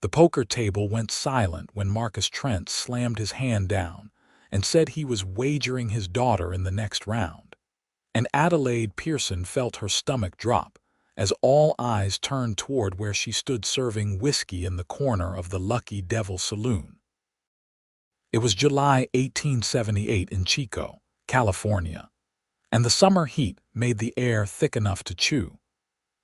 The poker table went silent when Marcus Trent slammed his hand down and said he was wagering his daughter in the next round. And Adelaide Pearson felt her stomach drop as all eyes turned toward where she stood serving whiskey in the corner of the Lucky Devil Saloon. It was July 1878 in Chico, California, and the summer heat made the air thick enough to chew.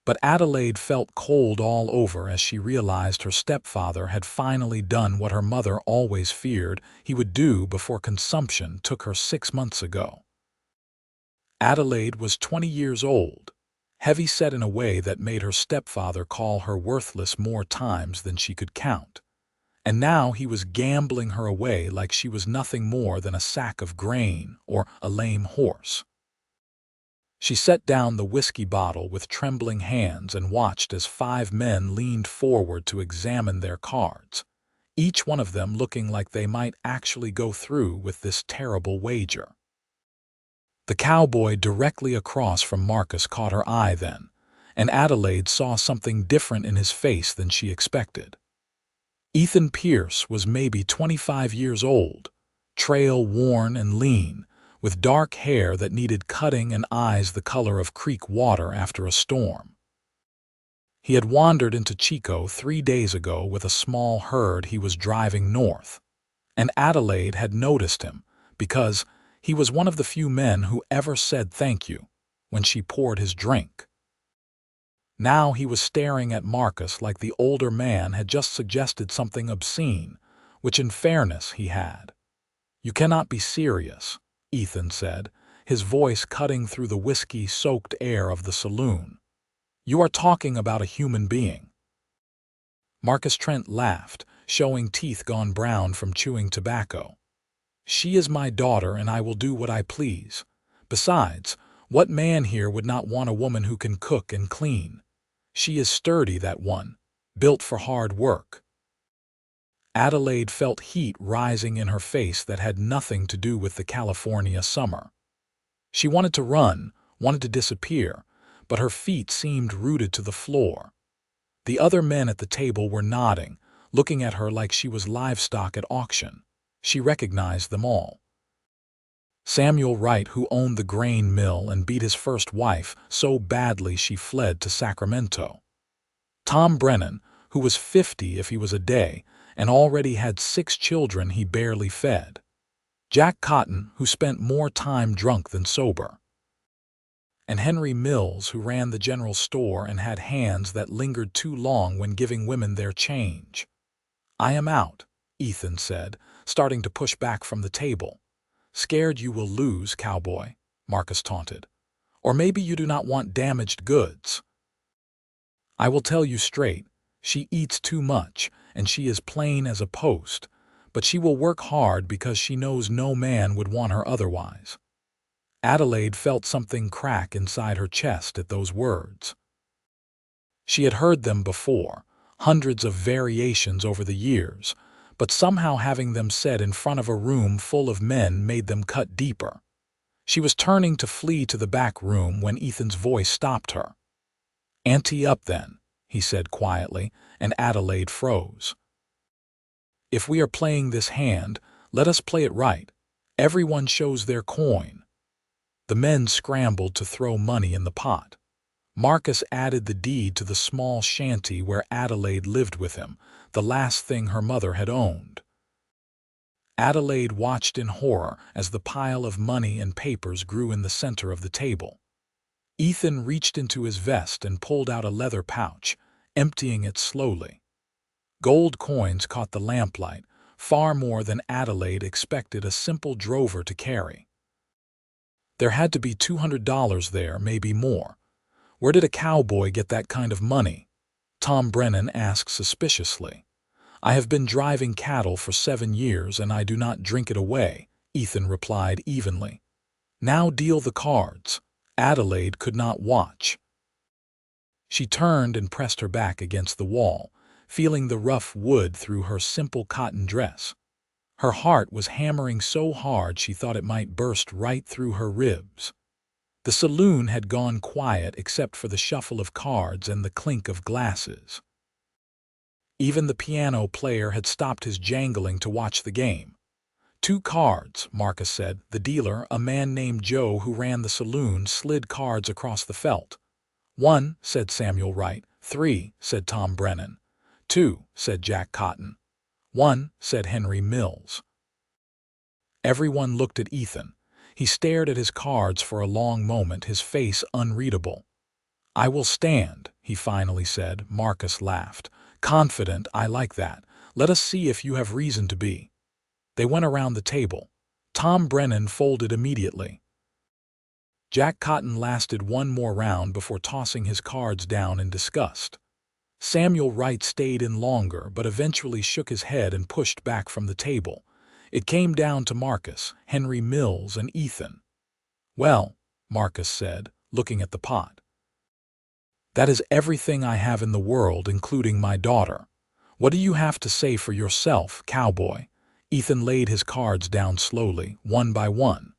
But Adelaide felt cold all over as she realized her stepfather had finally done what her mother always feared he would do before consumption took her 6 months ago. Adelaide was 20 years old, heavy-set in a way that made her stepfather call her worthless more times than she could count. And now he was gambling her away like she was nothing more than a sack of grain or a lame horse. She set down the whiskey bottle with trembling hands and watched as 5 men leaned forward to examine their cards, each one of them looking like they might actually go through with this terrible wager. The cowboy directly across from Marcus caught her eye then, and Adelaide saw something different in his face than she expected. Ethan Pierce was maybe 25 years old, trail-worn and lean, with dark hair that needed cutting and eyes the color of creek water after a storm. He had wandered into Chico 3 days ago with a small herd he was driving north, and Adelaide had noticed him because he was one of the few men who ever said thank you when she poured his drink. Now he was staring at Marcus like the older man had just suggested something obscene, which in fairness he had. "You cannot be serious," Ethan said, his voice cutting through the whiskey-soaked air of the saloon. "You are talking about a human being." Marcus Trent laughed, showing teeth gone brown from chewing tobacco. "She is my daughter, and I will do what I please. Besides, what man here would not want a woman who can cook and clean? She is sturdy, that one, built for hard work." Adelaide felt heat rising in her face that had nothing to do with the California summer. She wanted to run, wanted to disappear, but her feet seemed rooted to the floor. The other men at the table were nodding, looking at her like she was livestock at auction. She recognized them all. Samuel Wright, who owned the grain mill and beat his first wife so badly she fled to Sacramento. Tom Brennan, who was 50 if he was a day, and already had 6 children he barely fed. Jack Cotton, who spent more time drunk than sober. And Henry Mills, who ran the general store and had hands that lingered too long when giving women their change. "I am out," Ethan said, starting to push back from the table. "Scared you will lose, cowboy," Marcus taunted. "Or maybe you do not want damaged goods." "I will tell you straight, she eats too much, and she is plain as a post, but she will work hard because she knows no man would want her otherwise." Adelaide felt something crack inside her chest at those words. She had heard them before, hundreds of variations over the years, but somehow having them said in front of a room full of men made them cut deeper. She was turning to flee to the back room when Ethan's voice stopped her. "Ante up then," he said quietly, and Adelaide froze. "If we are playing this hand, let us play it right. Everyone shows their coin." The men scrambled to throw money in the pot. Marcus added the deed to the small shanty where Adelaide lived with him, the last thing her mother had owned. Adelaide watched in horror as the pile of money and papers grew in the center of the table. Ethan reached into his vest and pulled out a leather pouch, emptying it slowly. Gold coins caught the lamplight, far more than Adelaide expected a simple drover to carry. There had to be $200 there, maybe more. Where did a cowboy get that kind of money? Tom Brennan asked suspiciously. "I have been driving cattle for 7 years and I do not drink it away," Ethan replied evenly. "Now deal the cards." Adelaide could not watch. She turned and pressed her back against the wall, feeling the rough wood through her simple cotton dress. Her heart was hammering so hard she thought it might burst right through her ribs. The saloon had gone quiet except for the shuffle of cards and the clink of glasses. Even the piano player had stopped his jangling to watch the game. "2 cards," Marcus said. The dealer, a man named Joe who ran the saloon, slid cards across the felt. "1," said Samuel Wright. "3," said Tom Brennan. "2," said Jack Cotton. "1," said Henry Mills. Everyone looked at Ethan. He stared at his cards for a long moment, his face unreadable. "I will stand," he finally said. Marcus laughed. "Confident, I like that. Let us see if you have reason to be." They went around the table. Tom Brennan folded immediately. Jack Cotton lasted one more round before tossing his cards down in disgust. Samuel Wright stayed in longer, but eventually shook his head and pushed back from the table. It came down to Marcus, Henry Mills, and Ethan. "Well," Marcus said, looking at the pot, "that is everything I have in the world, including my daughter. What do you have to say for yourself, Cowboy?" Ethan laid his cards down slowly, one by one.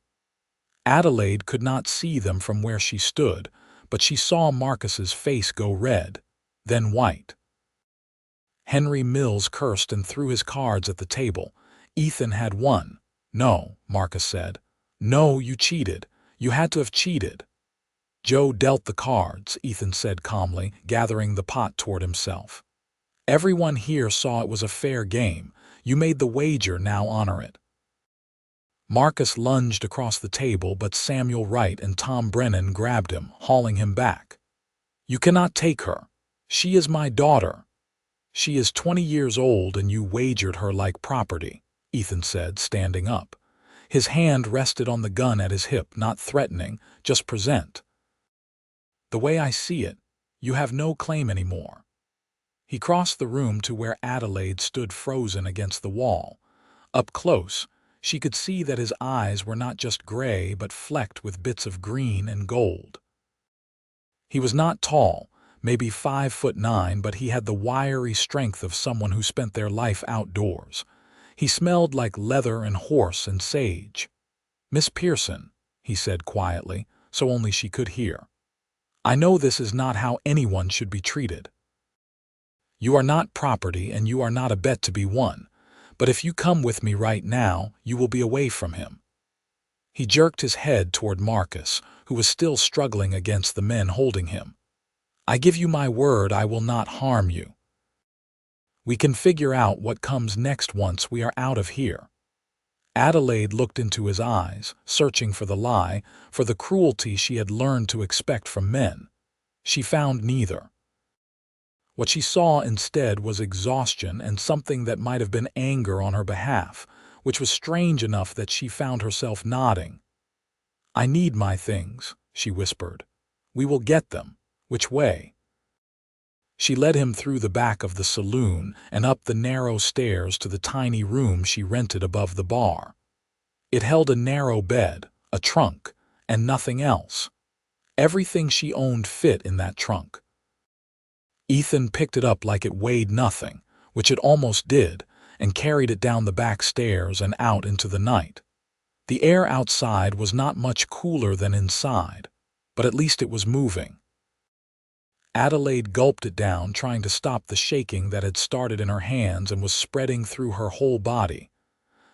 Adelaide could not see them from where she stood, but she saw Marcus's face go red, then white. Henry Mills cursed and threw his cards at the table. Ethan had won. "No," Marcus said. "No, you cheated. You had to have cheated." "Joe dealt the cards," Ethan said calmly, gathering the pot toward himself. "Everyone here saw it was a fair game. You made the wager, now honor it." Marcus lunged across the table, but Samuel Wright and Tom Brennan grabbed him, hauling him back. "You cannot take her. She is my daughter." "She is 20 years old and you wagered her like property," Ethan said, standing up. His hand rested on the gun at his hip, not threatening, just present. "The way I see it, you have no claim anymore." He crossed the room to where Adelaide stood frozen against the wall. Up close, she could see that his eyes were not just gray but flecked with bits of green and gold. He was not tall, maybe 5'9", but he had the wiry strength of someone who spent their life outdoors. He smelled like leather and horse and sage. "Miss Pearson," he said quietly, so only she could hear, "I know this is not how anyone should be treated. You are not property and you are not a bet to be won, but if you come with me right now, you will be away from him." He jerked his head toward Marcus, who was still struggling against the men holding him. "I give you my word I will not harm you. We can figure out what comes next once we are out of here." Adelaide looked into his eyes, searching for the lie, for the cruelty she had learned to expect from men. She found neither. What she saw instead was exhaustion and something that might have been anger on her behalf, which was strange enough that she found herself nodding. "I need my things," she whispered. "We will get them. Which way?" She led him through the back of the saloon and up the narrow stairs to the tiny room she rented above the bar. It held a narrow bed, a trunk, and nothing else. Everything she owned fit in that trunk. Ethan picked it up like it weighed nothing, which it almost did, and carried it down the back stairs and out into the night. The air outside was not much cooler than inside, but at least it was moving. Adelaide gulped it down, trying to stop the shaking that had started in her hands and was spreading through her whole body.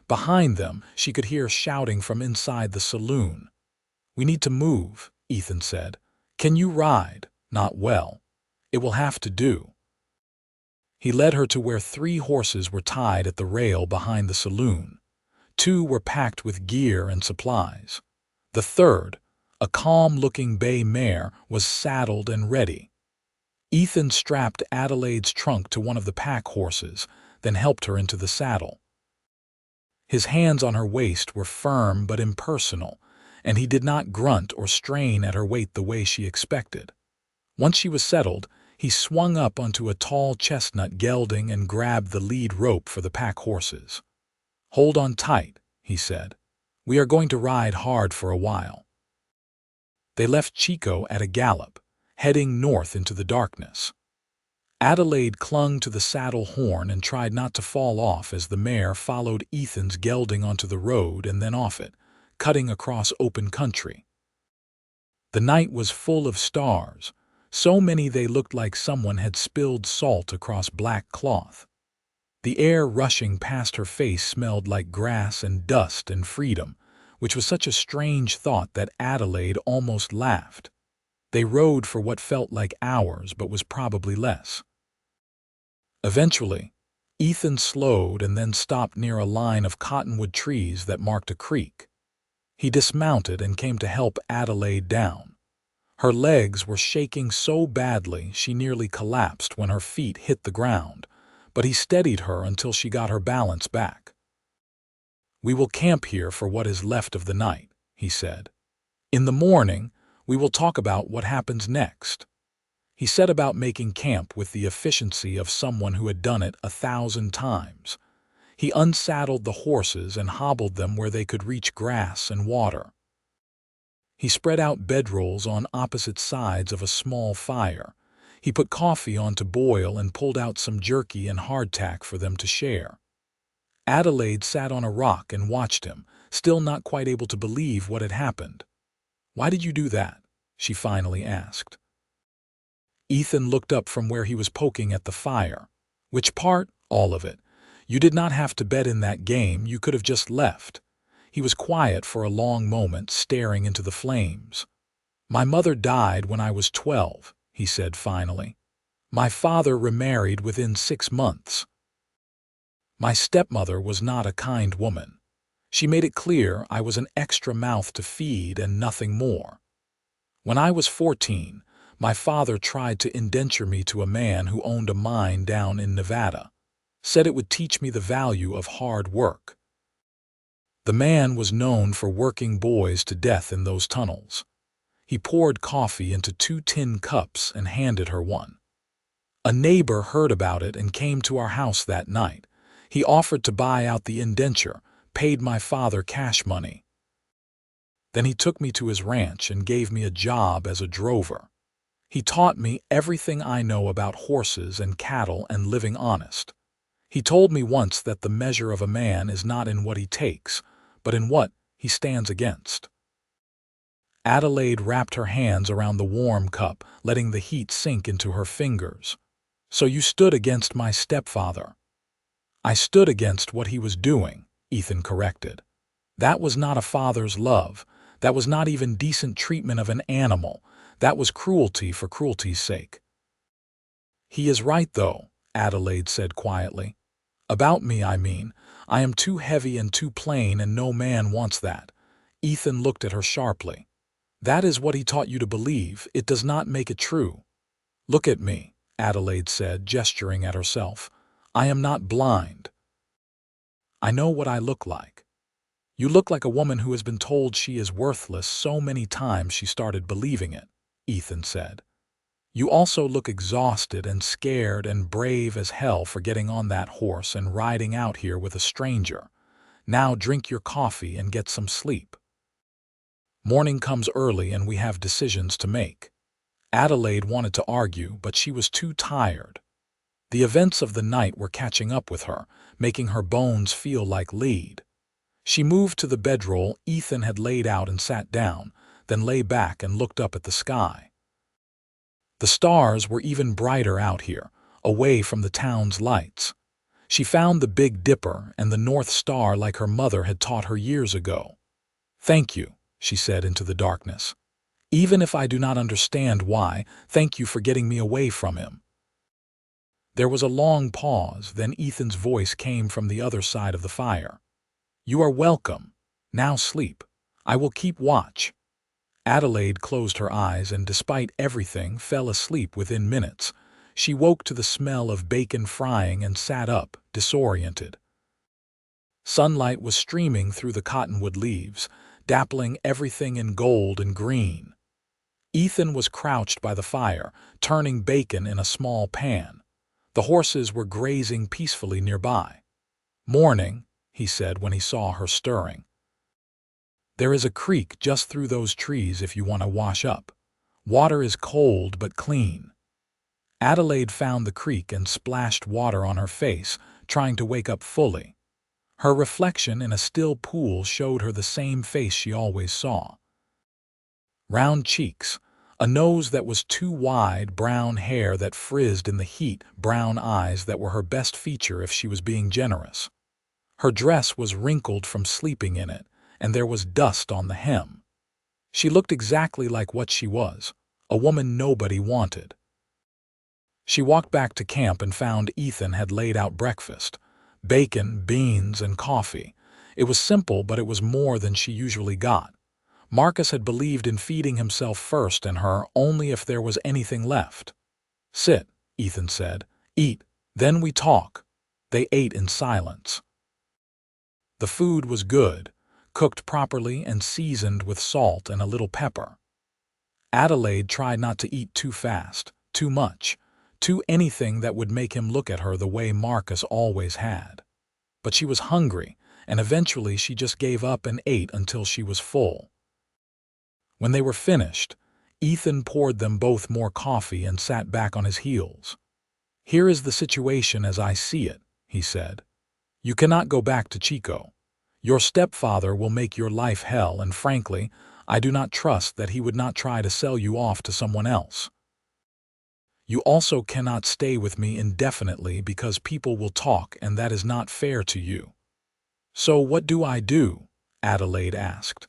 Behind them, she could hear shouting from inside the saloon. "We need to move," Ethan said. "Can you ride?" "Not well. It will have to do." He led her to where 3 horses were tied at the rail behind the saloon. 2 were packed with gear and supplies. The third, a calm-looking bay mare, was saddled and ready. Ethan strapped Adelaide's trunk to one of the pack horses, then helped her into the saddle. His hands on her waist were firm but impersonal, and he did not grunt or strain at her weight the way she expected. Once she was settled, he swung up onto a tall chestnut gelding and grabbed the lead rope for the pack horses. "Hold on tight," he said. "We are going to ride hard for a while." They left Chico at a gallop, heading north into the darkness. Adelaide clung to the saddle horn and tried not to fall off as the mare followed Ethan's gelding onto the road and then off it, cutting across open country. The night was full of stars, so many they looked like someone had spilled salt across black cloth. The air rushing past her face smelled like grass and dust and freedom, which was such a strange thought that Adelaide almost laughed. They rode for what felt like hours but was probably less. Eventually, Ethan slowed and then stopped near a line of cottonwood trees that marked a creek. He dismounted and came to help Adelaide down. Her legs were shaking so badly she nearly collapsed when her feet hit the ground, but he steadied her until she got her balance back. "We will camp here for what is left of the night," he said. "In the morning, we will talk about what happens next." He set about making camp with the efficiency of someone who had done it 1,000 times. He unsaddled the horses and hobbled them where they could reach grass and water. He spread out bedrolls on opposite sides of a small fire. He put coffee on to boil and pulled out some jerky and hardtack for them to share. Adelaide sat on a rock and watched him, still not quite able to believe what had happened. "Why did you do that?" she finally asked. Ethan looked up from where he was poking at the fire. "Which part?" "All of it. You did not have to bet in that game, you could have just left." He was quiet for a long moment, staring into the flames. "My mother died when I was 12, he said finally. "My father remarried within 6 months. My stepmother was not a kind woman. She made it clear I was an extra mouth to feed and nothing more. When I was 14, my father tried to indenture me to a man who owned a mine down in Nevada. Said it would teach me the value of hard work. The man was known for working boys to death in those tunnels. He poured coffee into 2 tin cups and handed her one. A neighbor heard about it and came to our house that night. He offered to buy out the indenture, paid my father cash money. Then he took me to his ranch and gave me a job as a drover. He taught me everything I know about horses and cattle and living honest. He told me once that the measure of a man is not in what he takes, but in what he stands against." Adelaide wrapped her hands around the warm cup, letting the heat sink into her fingers. "So you stood against my stepfather." "I stood against what he was doing," Ethan corrected. "That was not a father's love. That was not even decent treatment of an animal. That was cruelty for cruelty's sake." "He is right, though," Adelaide said quietly. "About me, I mean. I am too heavy and too plain, and no man wants that." Ethan looked at her sharply. "That is what he taught you to believe. It does not make it true." "Look at me," Adelaide said, gesturing at herself. "I am not blind. I know what I look like." "You look like a woman who has been told she is worthless so many times she started believing it," Ethan said. "You also look exhausted and scared and brave as hell for getting on that horse and riding out here with a stranger. Now drink your coffee and get some sleep. Morning comes early and we have decisions to make." Adelaide wanted to argue, but she was too tired. The events of the night were catching up with her, making her bones feel like lead. She moved to the bedroll Ethan had laid out and sat down, then lay back and looked up at the sky. The stars were even brighter out here, away from the town's lights. She found the Big Dipper and the North Star like her mother had taught her years ago. "Thank you," she said into the darkness. "Even if I do not understand why, thank you for getting me away from him." There was a long pause, then Ethan's voice came from the other side of the fire. "You are welcome. Now sleep. I will keep watch." Adelaide closed her eyes and, despite everything, fell asleep within minutes. She woke to the smell of bacon frying and sat up, disoriented. Sunlight was streaming through the cottonwood leaves, dappling everything in gold and green. Ethan was crouched by the fire, turning bacon in a small pan. The horses were grazing peacefully nearby. "Morning," he said when he saw her stirring. "There is a creek just through those trees if you want to wash up. Water is cold but clean." Adelaide found the creek and splashed water on her face, trying to wake up fully. Her reflection in a still pool showed her the same face she always saw. Round cheeks, A nose that was too wide, brown hair that frizzed in the heat, brown eyes that were her best feature if she was being generous. Her dress was wrinkled from sleeping in it, and there was dust on the hem. She looked exactly like what she was, a woman nobody wanted. She walked back to camp and found Ethan had laid out breakfast. Bacon, beans, and coffee. It was simple, but it was more than she usually got. Marcus had believed in feeding himself first and her only if there was anything left. "Sit," Ethan said. "Eat, then we talk." They ate in silence. The food was good, cooked properly and seasoned with salt and a little pepper. Adelaide tried not to eat too fast, too much, too anything that would make him look at her the way Marcus always had. But she was hungry, and eventually she just gave up and ate until she was full. When they were finished, Ethan poured them both more coffee and sat back on his heels. "Here is the situation as I see it," he said. "You cannot go back to Chico. Your stepfather will make your life hell, and frankly, I do not trust that he would not try to sell you off to someone else. You also cannot stay with me indefinitely because people will talk and that is not fair to you." "So what do I do?" Adelaide asked.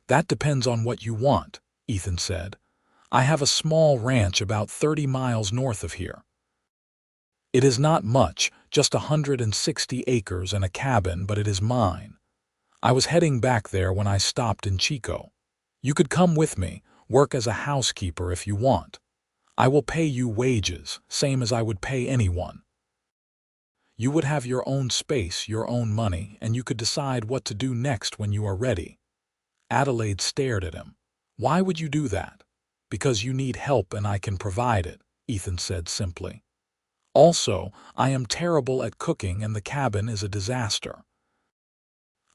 "That depends on what you want," Ethan said. "I have a small ranch about 30 miles north of here. It is not much, just 160 acres and a cabin, but it is mine. I was heading back there when I stopped in Chico. You could come with me, work as a housekeeper if you want. I will pay you wages, same as I would pay anyone. You would have your own space, your own money, and you could decide what to do next when you are ready." Adelaide stared at him. "Why would you do that?" "Because you need help and I can provide it," Ethan said simply. "Also, I am terrible at cooking and the cabin is a disaster.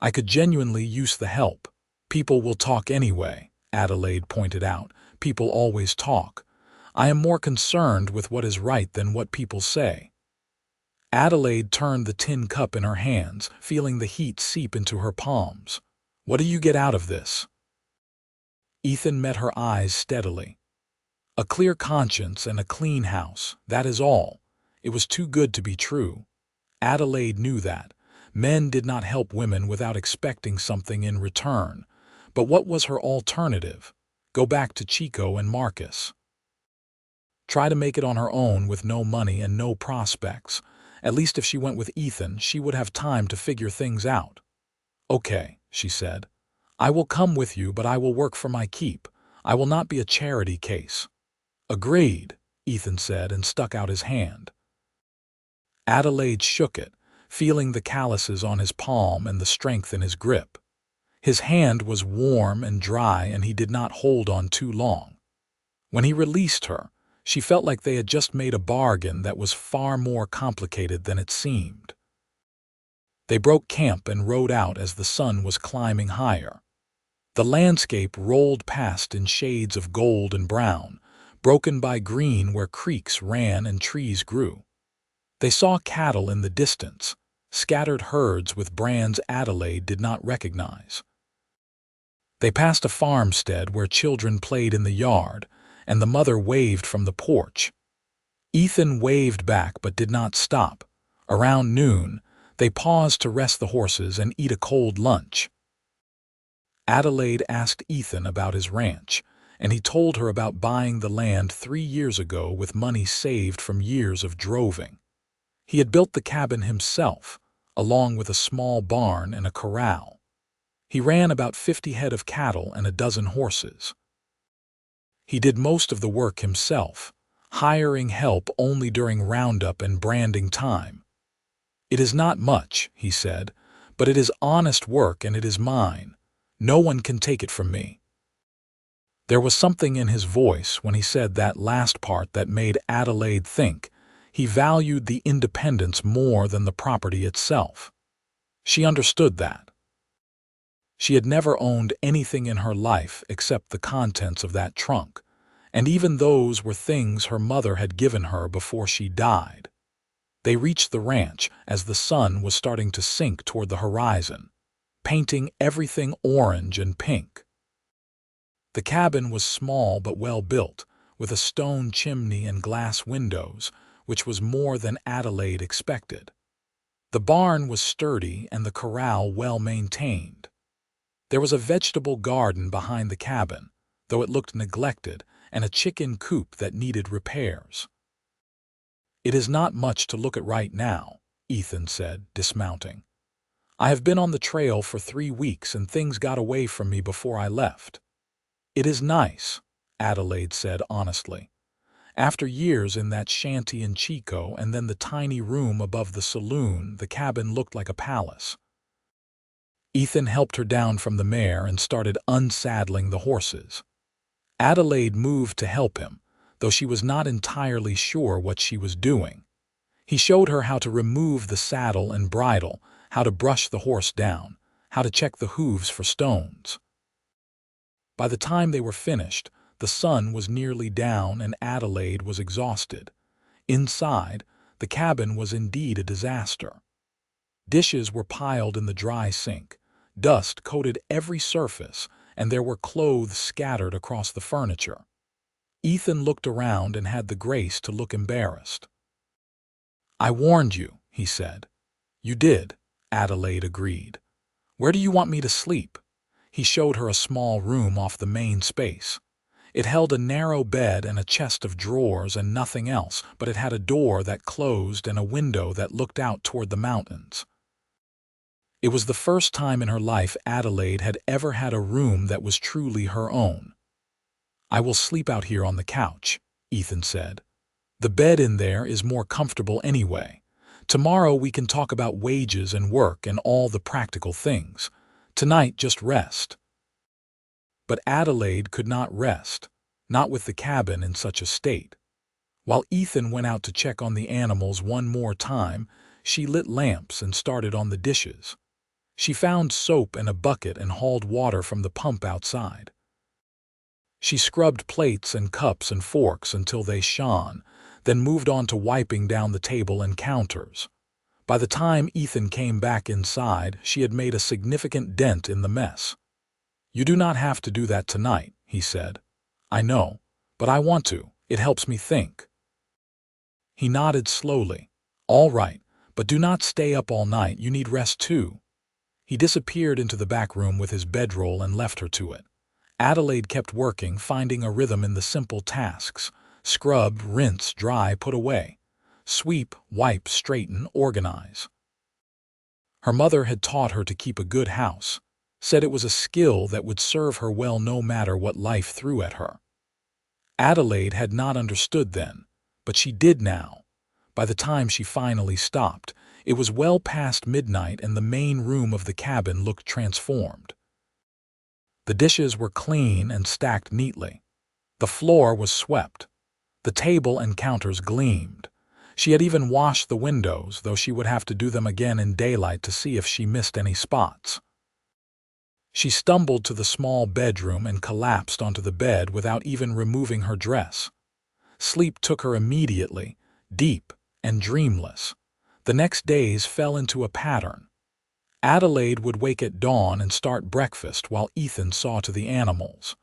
I could genuinely use the help." "People will talk anyway," Adelaide pointed out. "People always talk. I am more concerned with what is right than what people say." Adelaide turned the tin cup in her hands, feeling the heat seep into her palms. "What do you get out of this?" Ethan met her eyes steadily. "A clear conscience and a clean house, that is all." It was too good to be true. Adelaide knew that. Men did not help women without expecting something in return. But what was her alternative? Go back to Chico and Marcus? Try to make it on her own with no money and no prospects. At least if she went with Ethan, she would have time to figure things out. "Okay," she said. "I will come with you, but I will work for my keep. I will not be a charity case." "Agreed," Ethan said and stuck out his hand. Adelaide shook it, feeling the calluses on his palm and the strength in his grip. His hand was warm and dry and he did not hold on too long. When he released her, she felt like they had just made a bargain that was far more complicated than it seemed. They broke camp and rode out as the sun was climbing higher. The landscape rolled past in shades of gold and brown, broken by green where creeks ran and trees grew. They saw cattle in the distance, scattered herds with brands Adelaide did not recognize. They passed a farmstead where children played in the yard, and the mother waved from the porch. Ethan waved back but did not stop. Around noon, they paused to rest the horses and eat a cold lunch. Adelaide asked Ethan about his ranch, and he told her about buying the land 3 years ago with money saved from years of droving. He had built the cabin himself, along with a small barn and a corral. He ran about 50 head of cattle and a dozen horses. He did most of the work himself, hiring help only during roundup and branding time. "It is not much," he said, "but it is honest work and it is mine. No one can take it from me." There was something in his voice when he said that last part that made Adelaide think he valued the independence more than the property itself. She understood that. She had never owned anything in her life except the contents of that trunk, and even those were things her mother had given her before she died. They reached the ranch as the sun was starting to sink toward the horizon, painting everything orange and pink. The cabin was small but well built, with a stone chimney and glass windows, which was more than Adelaide expected. The barn was sturdy and the corral well maintained. There was a vegetable garden behind the cabin, though it looked neglected, and a chicken coop that needed repairs. "It is not much to look at right now," Ethan said, dismounting. "I have been on the trail for 3 weeks and things got away from me before I left." "It is nice," Adelaide said honestly. After years in that shanty in Chico and then the tiny room above the saloon, the cabin looked like a palace. Ethan helped her down from the mare and started unsaddling the horses. Adelaide moved to help him, though she was not entirely sure what she was doing. He showed her how to remove the saddle and bridle, how to brush the horse down, how to check the hooves for stones. By the time they were finished, the sun was nearly down and Adelaide was exhausted. Inside, the cabin was indeed a disaster. Dishes were piled in the dry sink, dust coated every surface, and there were clothes scattered across the furniture. Ethan looked around and had the grace to look embarrassed. "I warned you," he said. "You did," Adelaide agreed. "Where do you want me to sleep?" He showed her a small room off the main space. It held a narrow bed and a chest of drawers and nothing else, but it had a door that closed and a window that looked out toward the mountains. It was the first time in her life Adelaide had ever had a room that was truly her own. "I will sleep out here on the couch," Ethan said. "The bed in there is more comfortable anyway. Tomorrow we can talk about wages and work and all the practical things. Tonight just rest." But Adelaide could not rest, not with the cabin in such a state. While Ethan went out to check on the animals one more time, she lit lamps and started on the dishes. She found soap and a bucket and hauled water from the pump outside. She scrubbed plates and cups and forks until they shone, then moved on to wiping down the table and counters. By the time Ethan came back inside, she had made a significant dent in the mess. "You do not have to do that tonight," he said. "I know, but I want to. It helps me think." He nodded slowly. "All right, but do not stay up all night. You need rest too." He disappeared into the back room with his bedroll and left her to it. Adelaide kept working, finding a rhythm in the simple tasks: scrub, rinse, dry, put away. Sweep, wipe, straighten, organize. Her mother had taught her to keep a good house, said it was a skill that would serve her well no matter what life threw at her. Adelaide had not understood then, but she did now. By the time she finally stopped, it was well past midnight and the main room of the cabin looked transformed. The dishes were clean and stacked neatly. The floor was swept. The table and counters gleamed. She had even washed the windows, though she would have to do them again in daylight to see if she missed any spots. She stumbled to the small bedroom and collapsed onto the bed without even removing her dress. Sleep took her immediately, deep and dreamless. The next days fell into a pattern. Adelaide would wake at dawn and start breakfast while Ethan saw to the animals.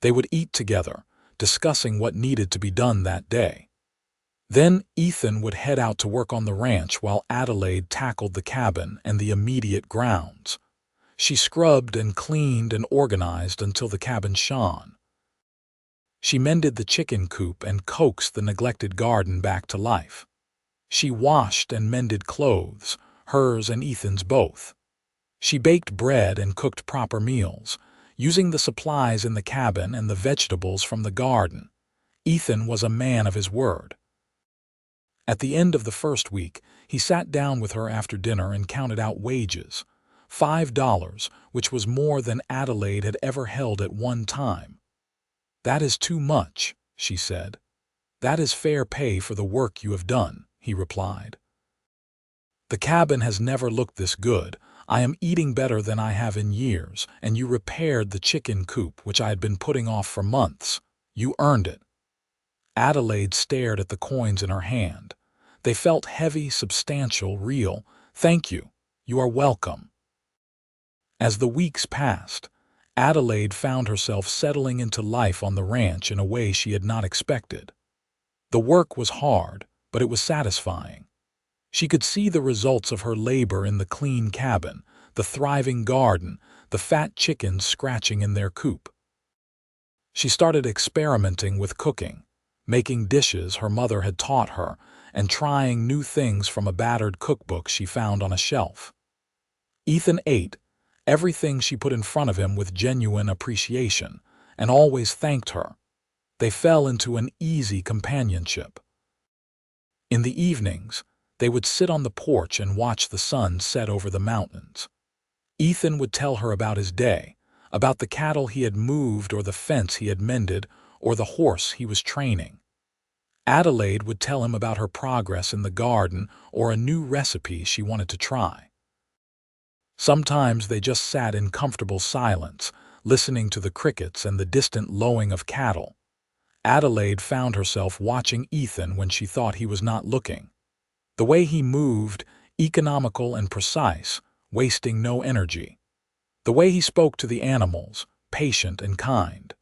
They would eat together, discussing what needed to be done that day. Then Ethan would head out to work on the ranch while Adelaide tackled the cabin and the immediate grounds. She scrubbed and cleaned and organized until the cabin shone. She mended the chicken coop and coaxed the neglected garden back to life. She washed and mended clothes, hers and Ethan's both. She baked bread and cooked proper meals, using the supplies in the cabin and the vegetables from the garden. Ethan was a man of his word. At the end of the first week, he sat down with her after dinner and counted out wages. $5, which was more than Adelaide had ever held at one time. "That is too much," she said. "That is fair pay for the work you have done," he replied. "The cabin has never looked this good. I am eating better than I have in years, and you repaired the chicken coop, which I had been putting off for months. You earned it." Adelaide stared at the coins in her hand. They felt heavy, substantial, real. "Thank you. You are welcome." As the weeks passed, Adelaide found herself settling into life on the ranch in a way she had not expected. The work was hard, but it was satisfying. She could see the results of her labor in the clean cabin, the thriving garden, the fat chickens scratching in their coop. She started experimenting with cooking, making dishes her mother had taught her, and trying new things from a battered cookbook she found on a shelf. Ethan ate everything she put in front of him with genuine appreciation, and always thanked her. They fell into an easy companionship. In the evenings, they would sit on the porch and watch the sun set over the mountains. Ethan would tell her about his day, about the cattle he had moved or the fence he had mended or the horse he was training. Adelaide would tell him about her progress in the garden or a new recipe she wanted to try. Sometimes they just sat in comfortable silence, listening to the crickets and the distant lowing of cattle. Adelaide found herself watching Ethan when she thought he was not looking. The way he moved, economical and precise, wasting no energy. The way he spoke to the animals, patient and kind.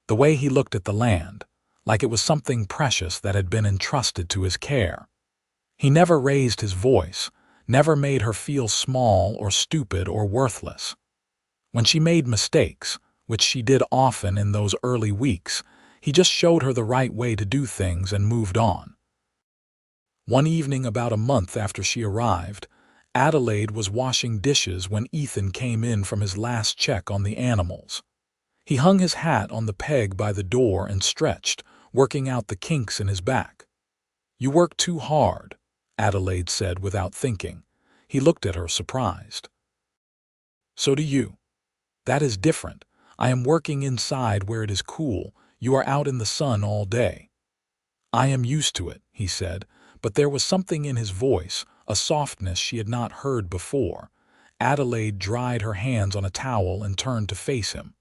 The way he looked at the land, like it was something precious that had been entrusted to his care. He never raised his voice, never made her feel small or stupid or worthless. When she made mistakes, which she did often in those early weeks, he just showed her the right way to do things and moved on. One evening about a month after she arrived, Adelaide was washing dishes when Ethan came in from his last check on the animals. He hung his hat on the peg by the door and stretched, working out the kinks in his back. "You work too hard," Adelaide said without thinking. He looked at her, surprised. "So do you. That is different. I am working inside where it is cool. You are out in the sun all day." "I am used to it," he said, but there was something in his voice, a softness she had not heard before. Adelaide dried her hands on a towel and turned to face him.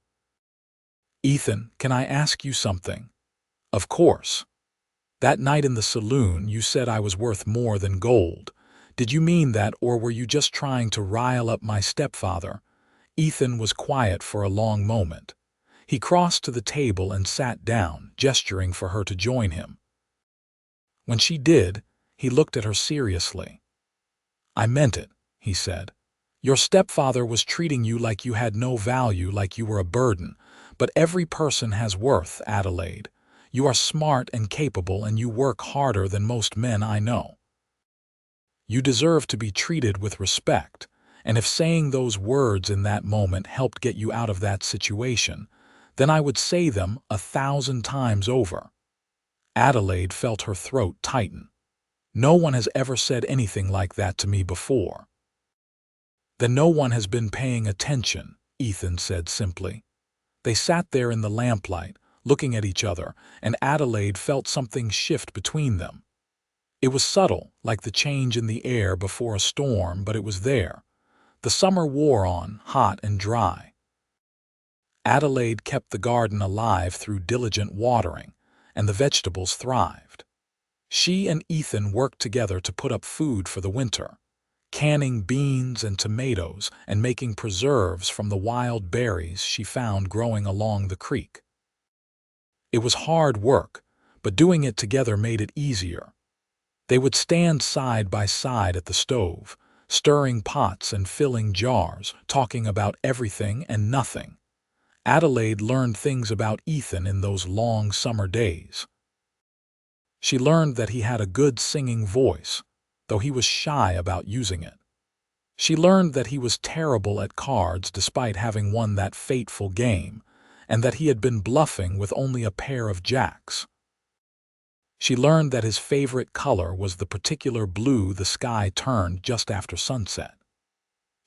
"Ethan, can I ask you something?" "Of course." "That night in the saloon, you said I was worth more than gold. Did you mean that, or were you just trying to rile up my stepfather?" Ethan was quiet for a long moment. He crossed to the table and sat down, gesturing for her to join him. When she did, he looked at her seriously. "I meant it," he said. "Your stepfather was treating you like you had no value, like you were a burden. But every person has worth, Adelaide. You are smart and capable, and you work harder than most men I know. You deserve to be treated with respect, and if saying those words in that moment helped get you out of that situation, then I would say them 1,000 times over." Adelaide felt her throat tighten. "No one has ever said anything like that to me before." "Then no one has been paying attention," Ethan said simply. They sat there in the lamplight, looking at each other, and Adelaide felt something shift between them. It was subtle, like the change in the air before a storm, but it was there. The summer wore on, hot and dry. Adelaide kept the garden alive through diligent watering, and the vegetables thrived. She and Ethan worked together to put up food for the winter, canning beans and tomatoes and making preserves from the wild berries she found growing along the creek. It was hard work, but doing it together made it easier. They would stand side by side at the stove, stirring pots and filling jars, talking about everything and nothing. Adelaide learned things about Ethan in those long summer days. She learned that he had a good singing voice, though he was shy about using it. She learned that he was terrible at cards despite having won that fateful game, and that he had been bluffing with only a pair of jacks. She learned that his favorite color was the particular blue the sky turned just after sunset.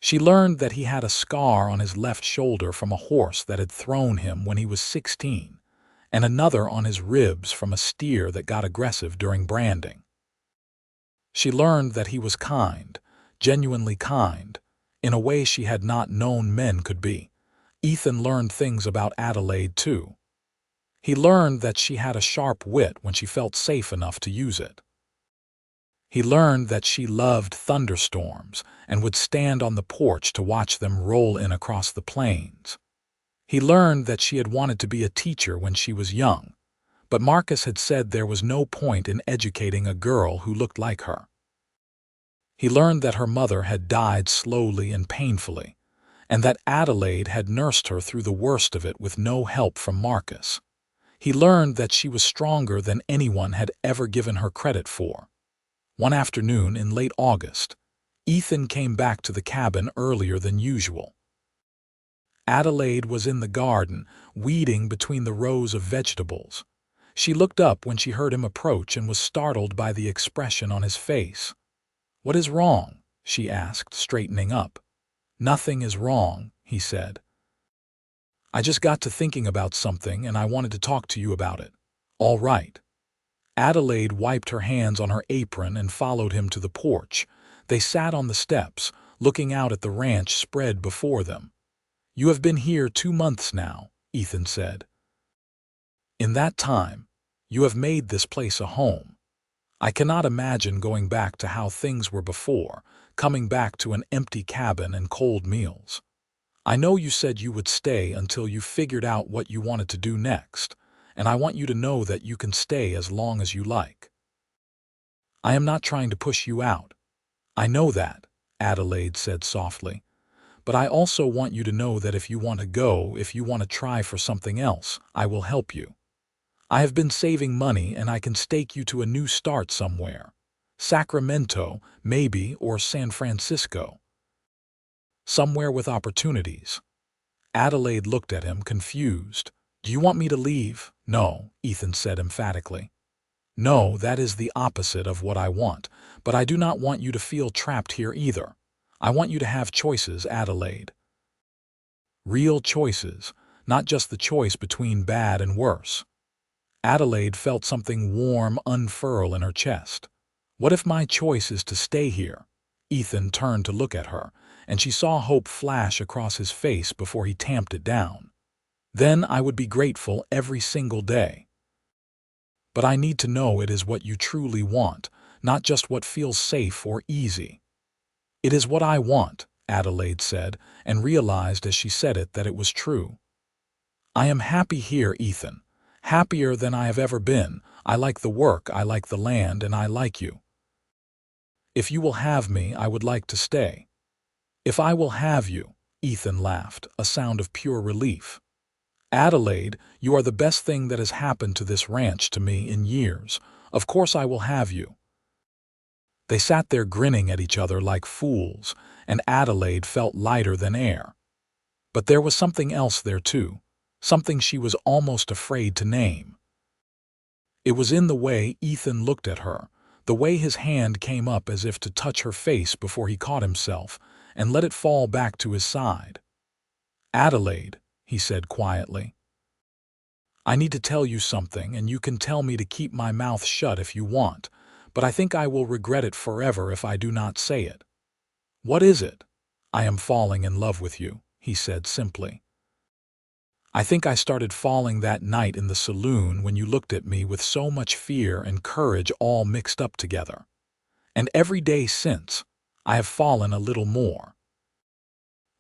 She learned that he had a scar on his left shoulder from a horse that had thrown him when he was 16, and another on his ribs from a steer that got aggressive during branding. She learned that he was kind, genuinely kind, in a way she had not known men could be. Ethan learned things about Adelaide, too. He learned that she had a sharp wit when she felt safe enough to use it. He learned that she loved thunderstorms and would stand on the porch to watch them roll in across the plains. He learned that she had wanted to be a teacher when she was young, but Marcus had said there was no point in educating a girl who looked like her. He learned that her mother had died slowly and painfully, and that Adelaide had nursed her through the worst of it with no help from Marcus. He learned that she was stronger than anyone had ever given her credit for. One afternoon in late August, Ethan came back to the cabin earlier than usual. Adelaide was in the garden, weeding between the rows of vegetables. She looked up when she heard him approach and was startled by the expression on his face. "What is wrong?" she asked, straightening up. "Nothing is wrong," he said. "I just got to thinking about something and I wanted to talk to you about it." "All right." Adelaide wiped her hands on her apron and followed him to the porch. They sat on the steps, looking out at the ranch spread before them. "You have been here 2 months now," Ethan said. "In that time, you have made this place a home. I cannot imagine going back to how things were before, coming back to an empty cabin and cold meals. I know you said you would stay until you figured out what you wanted to do next, and I want you to know that you can stay as long as you like. I am not trying to push you out. I know that," Adelaide said softly. "But I also want you to know that if you want to go, if you want to try for something else, I will help you. I have been saving money and I can stake you to a new start somewhere. Sacramento, maybe, or San Francisco. Somewhere with opportunities." Adelaide looked at him, confused. "Do you want me to leave?" "No," Ethan said emphatically. "No, that is the opposite of what I want, but I do not want you to feel trapped here either. I want you to have choices, Adelaide. Real choices, not just the choice between bad and worse." Adelaide felt something warm unfurl in her chest. "What if my choice is to stay here?" Ethan turned to look at her, and she saw hope flash across his face before he tamped it down. "Then I would be grateful every single day. But I need to know it is what you truly want, not just what feels safe or easy." "It is what I want," Adelaide said, and realized as she said it that it was true. "I am happy here, Ethan. Happier than I have ever been. I like the work, I like the land, and I like you. If you will have me, I would like to stay." "If I will have you," Ethan laughed, a sound of pure relief. "Adelaide, you are the best thing that has happened to this ranch to me in years. Of course I will have you." They sat there grinning at each other like fools, and Adelaide felt lighter than air. But there was something else there too, something she was almost afraid to name. It was in the way Ethan looked at her, the way his hand came up as if to touch her face before he caught himself, and let it fall back to his side. "Adelaide," he said quietly, "I need to tell you something, and you can tell me to keep my mouth shut if you want, but I think I will regret it forever if I do not say it." "What is it?" "I am falling in love with you," he said simply. "I think I started falling that night in the saloon when you looked at me with so much fear and courage all mixed up together. And every day since, I have fallen a little more.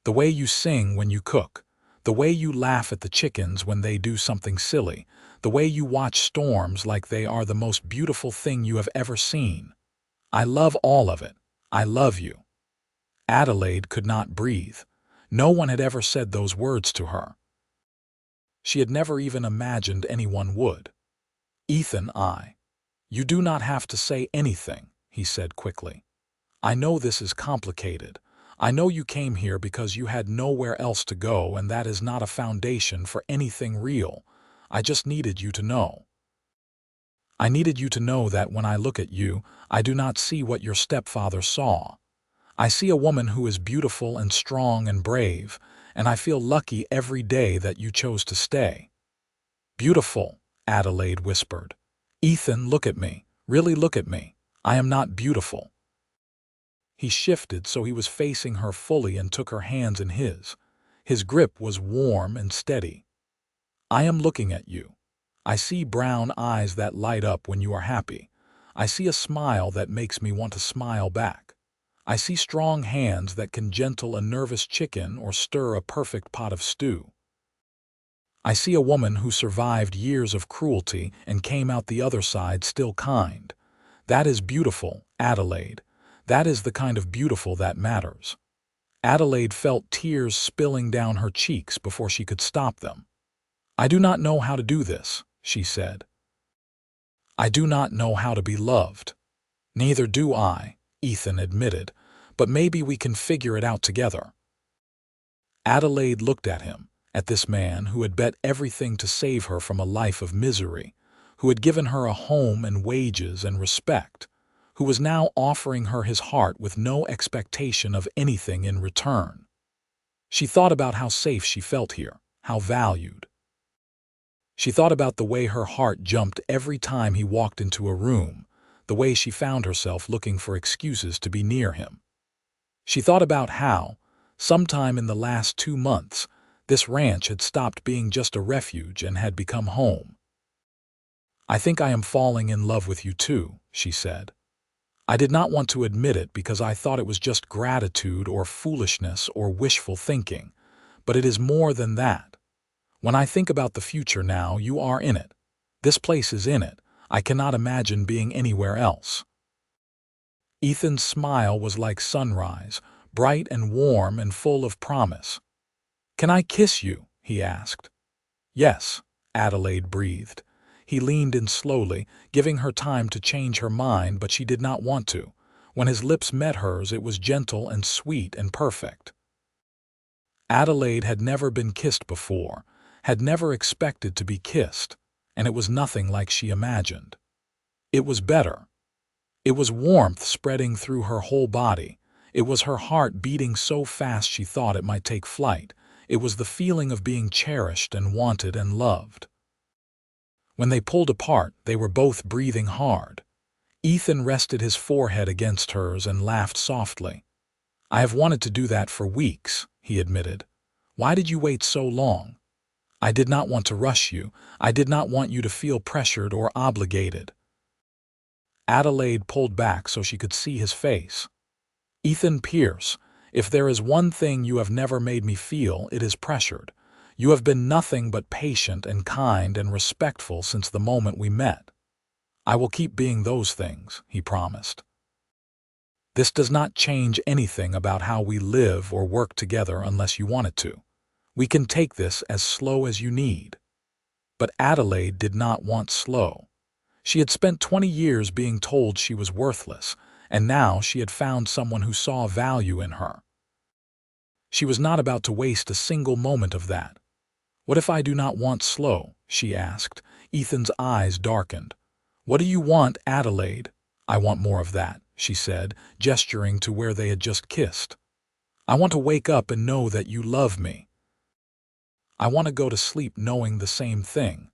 The way you sing when you cook, the way you laugh at the chickens when they do something silly, the way you watch storms like they are the most beautiful thing you have ever seen. I love all of it. I love you." Adelaide could not breathe. No one had ever said those words to her. She had never even imagined anyone would. "Ethan, You do not have to say anything," he said quickly. "I know this is complicated. I know you came here because you had nowhere else to go, and that is not a foundation for anything real. I just needed you to know. I needed you to know that when I look at you, I do not see what your stepfather saw. I see a woman who is beautiful and strong and brave, and I feel lucky every day that you chose to stay." "Beautiful," Adelaide whispered. "Ethan, look at me. Really look at me. I am not beautiful." He shifted so he was facing her fully and took her hands in his. His grip was warm and steady. "I am looking at you. I see brown eyes that light up when you are happy. I see a smile that makes me want to smile back. I see strong hands that can gentle a nervous chicken or stir a perfect pot of stew. I see a woman who survived years of cruelty and came out the other side still kind. That is beautiful, Adelaide. That is the kind of beautiful that matters. Adelaide felt tears spilling down her cheeks before she could stop them. I do not know how to do this, she said. I do not know how to be loved. Neither do I, Ethan admitted, but maybe we can figure it out together. Adelaide looked at him, at this man who had bet everything to save her from a life of misery, who had given her a home and wages and respect, who was now offering her his heart with no expectation of anything in return. She thought about how safe she felt here, how valued. She thought about the way her heart jumped every time he walked into a room, the way she found herself looking for excuses to be near him. She thought about how, sometime in the last 2 months, this ranch had stopped being just a refuge and had become home. I think I am falling in love with you too, she said. I did not want to admit it because I thought it was just gratitude or foolishness or wishful thinking, but it is more than that. When I think about the future now, you are in it. This place is in it. I cannot imagine being anywhere else. Ethan's smile was like sunrise, bright and warm and full of promise. Can I kiss you? He asked. Yes, Adelaide breathed. He leaned in slowly, giving her time to change her mind, but she did not want to. When his lips met hers, it was gentle and sweet and perfect. Adelaide had never been kissed before, had never expected to be kissed, and it was nothing like she imagined. It was better. It was warmth spreading through her whole body. It was her heart beating so fast she thought it might take flight. It was the feeling of being cherished and wanted and loved. When they pulled apart, they were both breathing hard. Ethan rested his forehead against hers and laughed softly. I have wanted to do that for weeks, he admitted. Why did you wait so long? I did not want to rush you. I did not want you to feel pressured or obligated. Adelaide pulled back so she could see his face. Ethan Pierce, if there is one thing you have never made me feel, it is pressured. You have been nothing but patient and kind and respectful since the moment we met. I will keep being those things, he promised. This does not change anything about how we live or work together unless you want it to. We can take this as slow as you need. But Adelaide did not want slow. She had spent 20 years being told she was worthless, and now she had found someone who saw value in her. She was not about to waste a single moment of that. What if I do not want slow? She asked. Ethan's eyes darkened. What do you want, Adelaide? I want more of that, she said, gesturing to where they had just kissed. I want to wake up and know that you love me. I want to go to sleep knowing the same thing.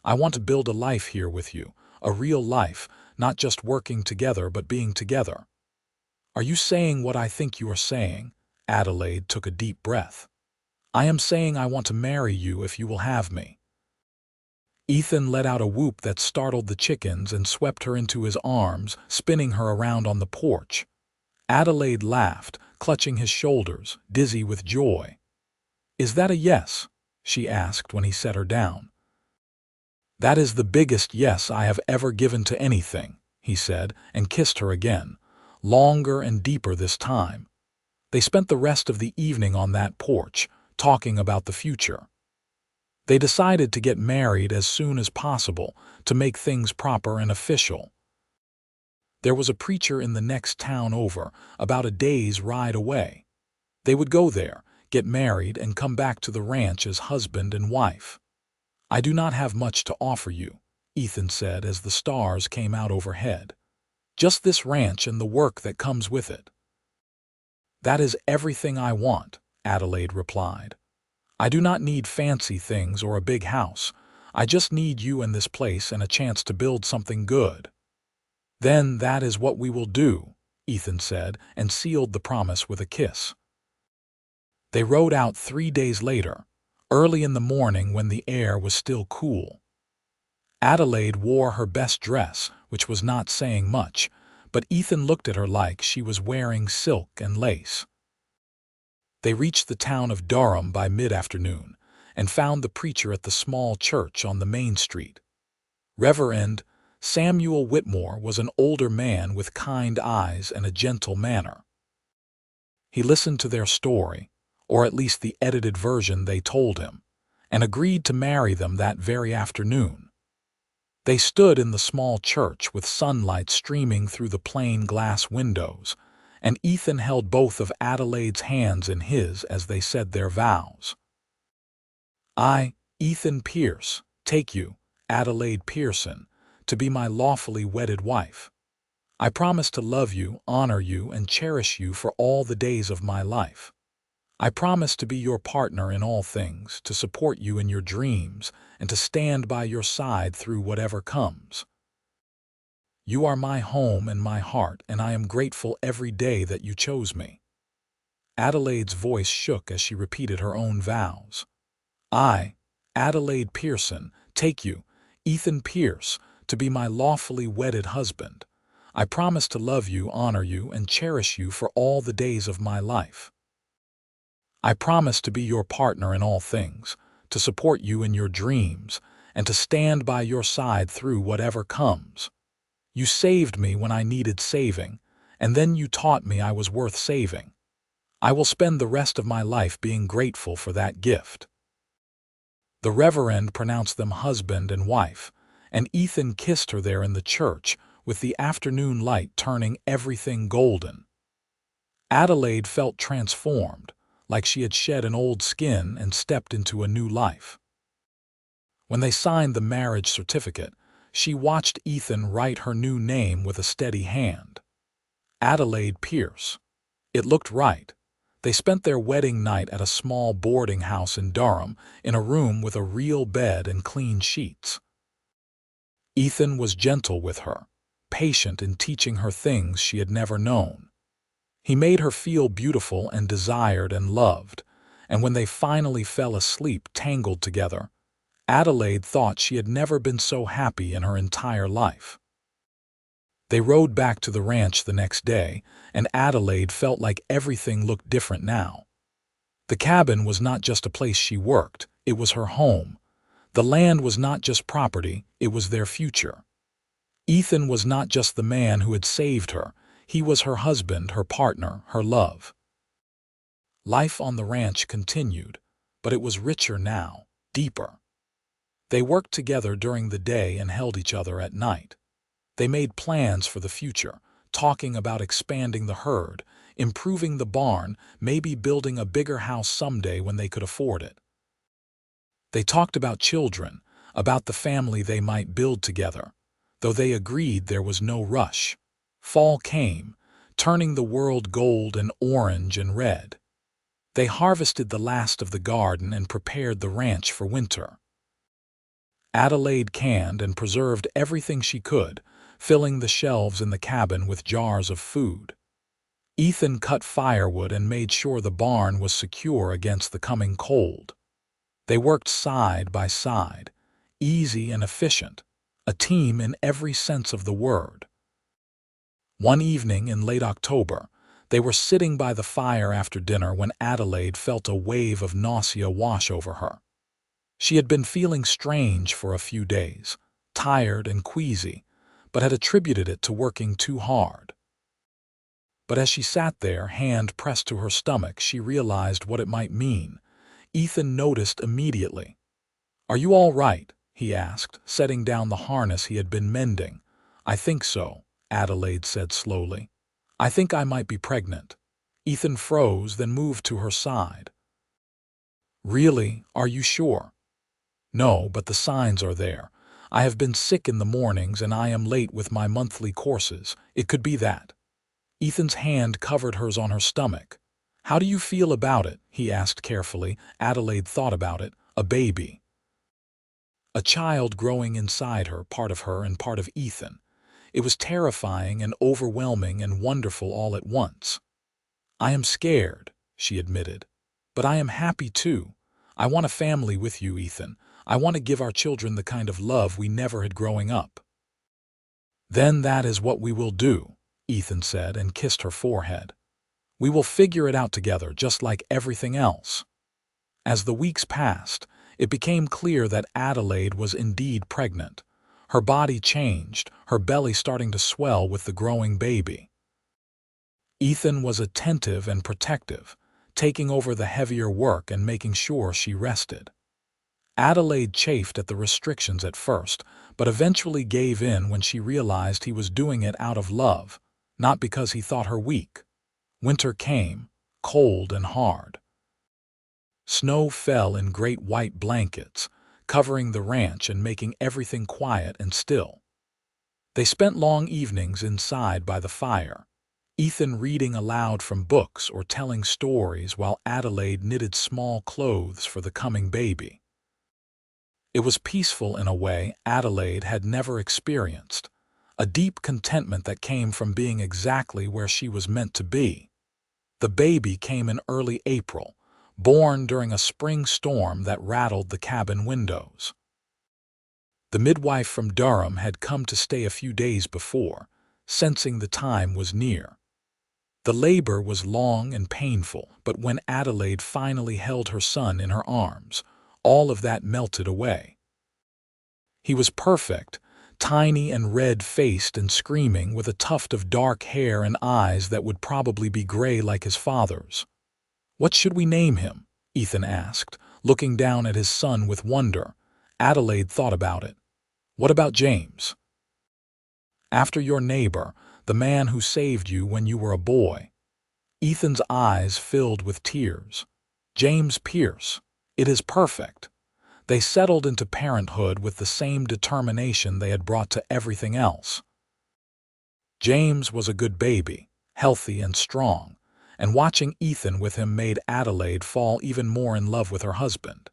I want to build a life here with you, a real life, not just working together but being together. Are you saying what I think you are saying? Adelaide took a deep breath. I am saying I want to marry you if you will have me. Ethan let out a whoop that startled the chickens and swept her into his arms, spinning her around on the porch. Adelaide laughed, clutching his shoulders, dizzy with joy. Is that a yes? She asked when he set her down. That is the biggest yes I have ever given to anything, he said, and kissed her again, longer and deeper this time. They spent the rest of the evening on that porch, talking about the future. They decided to get married as soon as possible, to make things proper and official. There was a preacher in the next town over, about a day's ride away. They would go there, get married, and come back to the ranch as husband and wife. I do not have much to offer you, Ethan said as the stars came out overhead. Just this ranch and the work that comes with it. That is everything I want, Adelaide replied. I do not need fancy things or a big house. I just need you and this place and a chance to build something good. Then that is what we will do, Ethan said, and sealed the promise with a kiss. They rode out 3 days later, early in the morning when the air was still cool. Adelaide wore her best dress, which was not saying much, but Ethan looked at her like she was wearing silk and lace. They reached the town of Durham by mid-afternoon and found the preacher at the small church on the main street. Reverend Samuel Whitmore was an older man with kind eyes and a gentle manner. He listened to their story, or at least the edited version they told him, and agreed to marry them that very afternoon. They stood in the small church with sunlight streaming through the plain glass windows, and Ethan held both of Adelaide's hands in his as they said their vows. I, Ethan Pierce, take you, Adelaide Pearson, to be my lawfully wedded wife. I promise to love you, honor you, and cherish you for all the days of my life. I promise to be your partner in all things, to support you in your dreams, and to stand by your side through whatever comes. You are my home and my heart, and I am grateful every day that you chose me. Adelaide's voice shook as she repeated her own vows. I, Adelaide Pearson, take you, Ethan Pierce, to be my lawfully wedded husband. I promise to love you, honor you, and cherish you for all the days of my life. I promise to be your partner in all things, to support you in your dreams, and to stand by your side through whatever comes. You saved me when I needed saving, and then you taught me I was worth saving. I will spend the rest of my life being grateful for that gift. The Reverend pronounced them husband and wife, and Ethan kissed her there in the church, with the afternoon light turning everything golden. Adelaide felt transformed, like she had shed an old skin and stepped into a new life. When they signed the marriage certificate, she watched Ethan write her new name with a steady hand. Adelaide Pearce. It looked right. They spent their wedding night at a small boarding house in Durham, in a room with a real bed and clean sheets. Ethan was gentle with her, patient in teaching her things she had never known. He made her feel beautiful and desired and loved, and when they finally fell asleep tangled together, Adelaide thought she had never been so happy in her entire life. They rode back to the ranch the next day, and Adelaide felt like everything looked different now. The cabin was not just a place she worked, it was her home. The land was not just property, it was their future. Ethan was not just the man who had saved her, he was her husband, her partner, her love. Life on the ranch continued, but it was richer now, deeper. They worked together during the day and held each other at night. They made plans for the future, talking about expanding the herd, improving the barn, maybe building a bigger house someday when they could afford it. They talked about children, about the family they might build together, though they agreed there was no rush. Fall came, turning the world gold and orange and red. They harvested the last of the garden and prepared the ranch for winter. Adelaide canned and preserved everything she could, filling the shelves in the cabin with jars of food. Ethan cut firewood and made sure the barn was secure against the coming cold. They worked side by side, easy and efficient, a team in every sense of the word. One evening in late October, they were sitting by the fire after dinner when Adelaide felt a wave of nausea wash over her. She had been feeling strange for a few days, tired and queasy, but had attributed it to working too hard. But as she sat there, hand pressed to her stomach, she realized what it might mean. Ethan noticed immediately. "Are you all right?" he asked, setting down the harness he had been mending. "I think so," Adelaide said slowly. "I think I might be pregnant." Ethan froze, then moved to her side. "Really? Are you sure?" "No, but the signs are there. I have been sick in the mornings and I am late with my monthly courses. It could be that." Ethan's hand covered hers on her stomach. "How do you feel about it?" he asked carefully. Adelaide thought about it. A baby. A child growing inside her, part of her and part of Ethan. It was terrifying and overwhelming and wonderful all at once. "I am scared," she admitted. "But I am happy too. I want a family with you, Ethan. I want to give our children the kind of love we never had growing up." "Then that is what we will do," Ethan said and kissed her forehead. "We will figure it out together, just like everything else." As the weeks passed, it became clear that Adelaide was indeed pregnant. Her body changed, her belly starting to swell with the growing baby. Ethan was attentive and protective, taking over the heavier work and making sure she rested. Adelaide chafed at the restrictions at first, but eventually gave in when she realized he was doing it out of love, not because he thought her weak. Winter came, cold and hard. Snow fell in great white blankets, covering the ranch and making everything quiet and still. They spent long evenings inside by the fire, Ethan reading aloud from books or telling stories while Adelaide knitted small clothes for the coming baby. It was peaceful in a way Adelaide had never experienced, a deep contentment that came from being exactly where she was meant to be. The baby came in early April, born during a spring storm that rattled the cabin windows. The midwife from Durham had come to stay a few days before, sensing the time was near. The labor was long and painful, but when Adelaide finally held her son in her arms, all of that melted away. He was perfect, tiny and red-faced and screaming, with a tuft of dark hair and eyes that would probably be gray like his father's. "What should we name him?" Ethan asked, looking down at his son with wonder. Adelaide thought about it. "What about James?" "After your neighbor, the man who saved you when you were a boy." Ethan's eyes filled with tears. "James Pierce. It is perfect." They settled into parenthood with the same determination they had brought to everything else. James was a good baby, healthy and strong, and watching Ethan with him made Adelaide fall even more in love with her husband.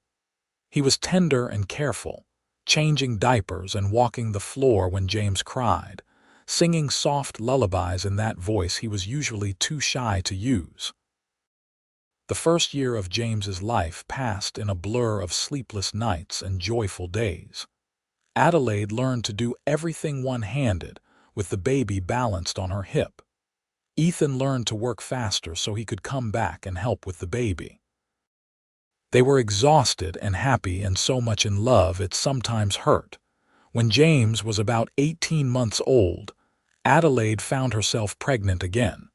He was tender and careful, changing diapers and walking the floor when James cried, singing soft lullabies in that voice he was usually too shy to use. The first year of James's life passed in a blur of sleepless nights and joyful days. Adelaide learned to do everything one-handed, with the baby balanced on her hip. Ethan learned to work faster so he could come back and help with the baby. They were exhausted and happy and so much in love it sometimes hurt. When James was about 18 months old, Adelaide found herself pregnant again.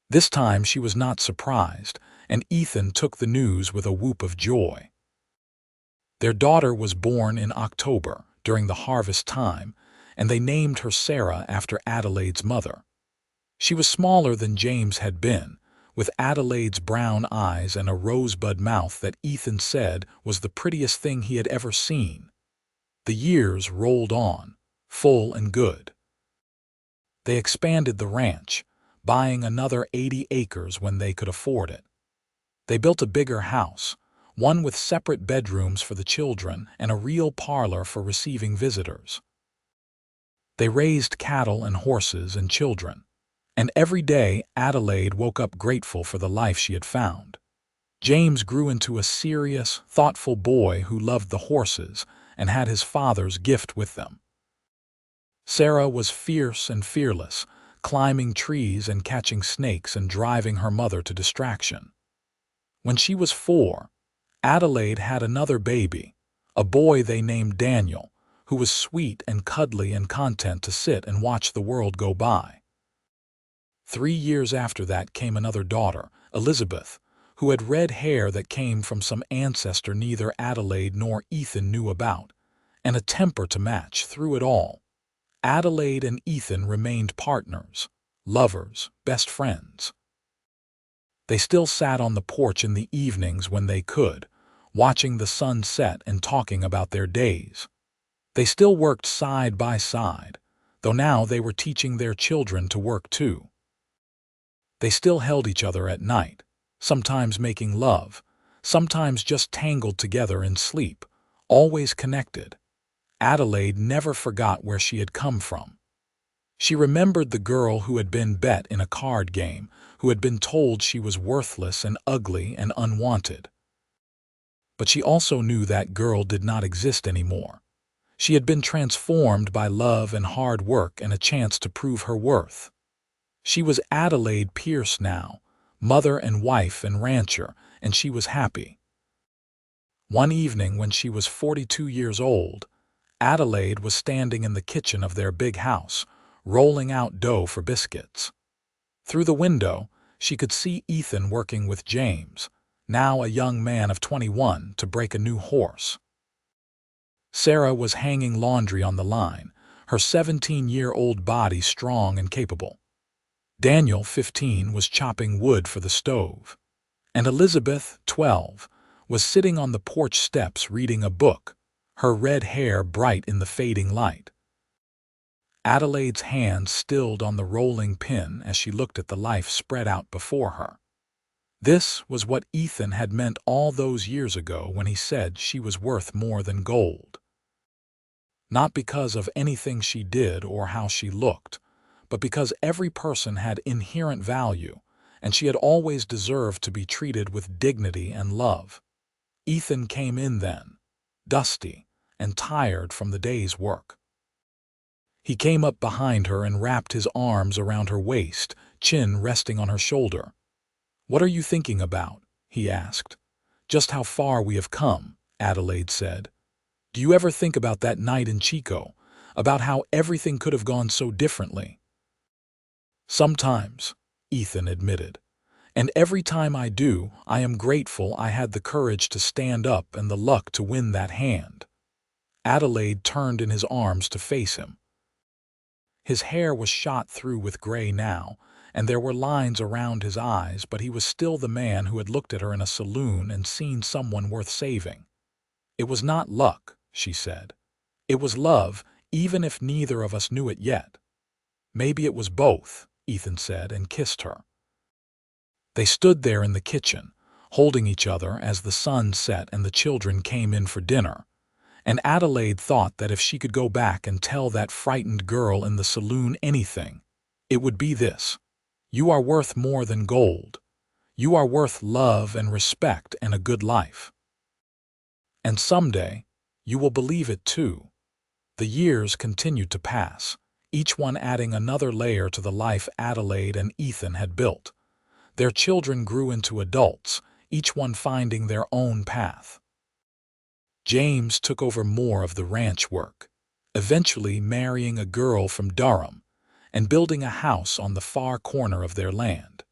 This time she was not surprised, and Ethan took the news with a whoop of joy. Their daughter was born in October, during the harvest time, and they named her Sarah after Adelaide's mother. She was smaller than James had been, with Adelaide's brown eyes and a rosebud mouth that Ethan said was the prettiest thing he had ever seen. The years rolled on, full and good. They expanded the ranch, buying another 80 acres when they could afford it. They built a bigger house, one with separate bedrooms for the children and a real parlor for receiving visitors. They raised cattle and horses and children, and every day Adelaide woke up grateful for the life she had found. James grew into a serious, thoughtful boy who loved the horses and had his father's gift with them. Sarah was fierce and fearless, climbing trees and catching snakes and driving her mother to distraction. When she was 4, Adelaide had another baby, a boy they named Daniel, who was sweet and cuddly and content to sit and watch the world go by. 3 years after that came another daughter, Elizabeth, who had red hair that came from some ancestor neither Adelaide nor Ethan knew about, and a temper to match through it all. Adelaide and Ethan remained partners, lovers, best friends. They still sat on the porch in the evenings when they could, watching the sun set and talking about their days. They still worked side by side, though now they were teaching their children to work too. They still held each other at night, sometimes making love, sometimes just tangled together in sleep, always connected. Adelaide never forgot where she had come from. She remembered the girl who had been bet in a card game, who had been told she was worthless and ugly and unwanted. But she also knew that girl did not exist anymore. She had been transformed by love and hard work and a chance to prove her worth. She was Adelaide Pearson now, mother and wife and rancher, and she was happy. One evening when she was 42 years old, Adelaide was standing in the kitchen of their big house, rolling out dough for biscuits. Through the window, she could see Ethan working with James, now a young man of 21, to break a new horse. Sarah was hanging laundry on the line, her 17-year-old body strong and capable. Daniel, 15, was chopping wood for the stove. And Elizabeth, 12, was sitting on the porch steps reading a book, her red hair bright in the fading light. Adelaide's hand stilled on the rolling pin as she looked at the life spread out before her. This was what Ethan had meant all those years ago when he said she was worth more than gold. Not because of anything she did or how she looked, but because every person had inherent value, and she had always deserved to be treated with dignity and love. Ethan came in then, dusty and tired from the day's work. He came up behind her and wrapped his arms around her waist, chin resting on her shoulder. "What are you thinking about?" he asked. "Just how far we have come," Adelaide said. "Do you ever think about that night in Chico, about how everything could have gone so differently?" "Sometimes," Ethan admitted. "And every time I do, I am grateful I had the courage to stand up and the luck to win that hand." Adelaide turned in his arms to face him. His hair was shot through with gray now, and there were lines around his eyes, but he was still the man who had looked at her in a saloon and seen someone worth saving. "It was not luck," she said. "It was love, even if neither of us knew it yet." "Maybe it was both," Ethan said, and kissed her. They stood there in the kitchen, holding each other as the sun set and the children came in for dinner. And Adelaide thought that if she could go back and tell that frightened girl in the saloon anything, it would be this: "You are worth more than gold. You are worth love and respect and a good life." And someday, you will believe it too. The years continued to pass, each one adding another layer to the life Adelaide and Ethan had built. Their children grew into adults, each one finding their own path. James took over more of the ranch work, eventually marrying a girl from Durham and building a house on the far corner of their land.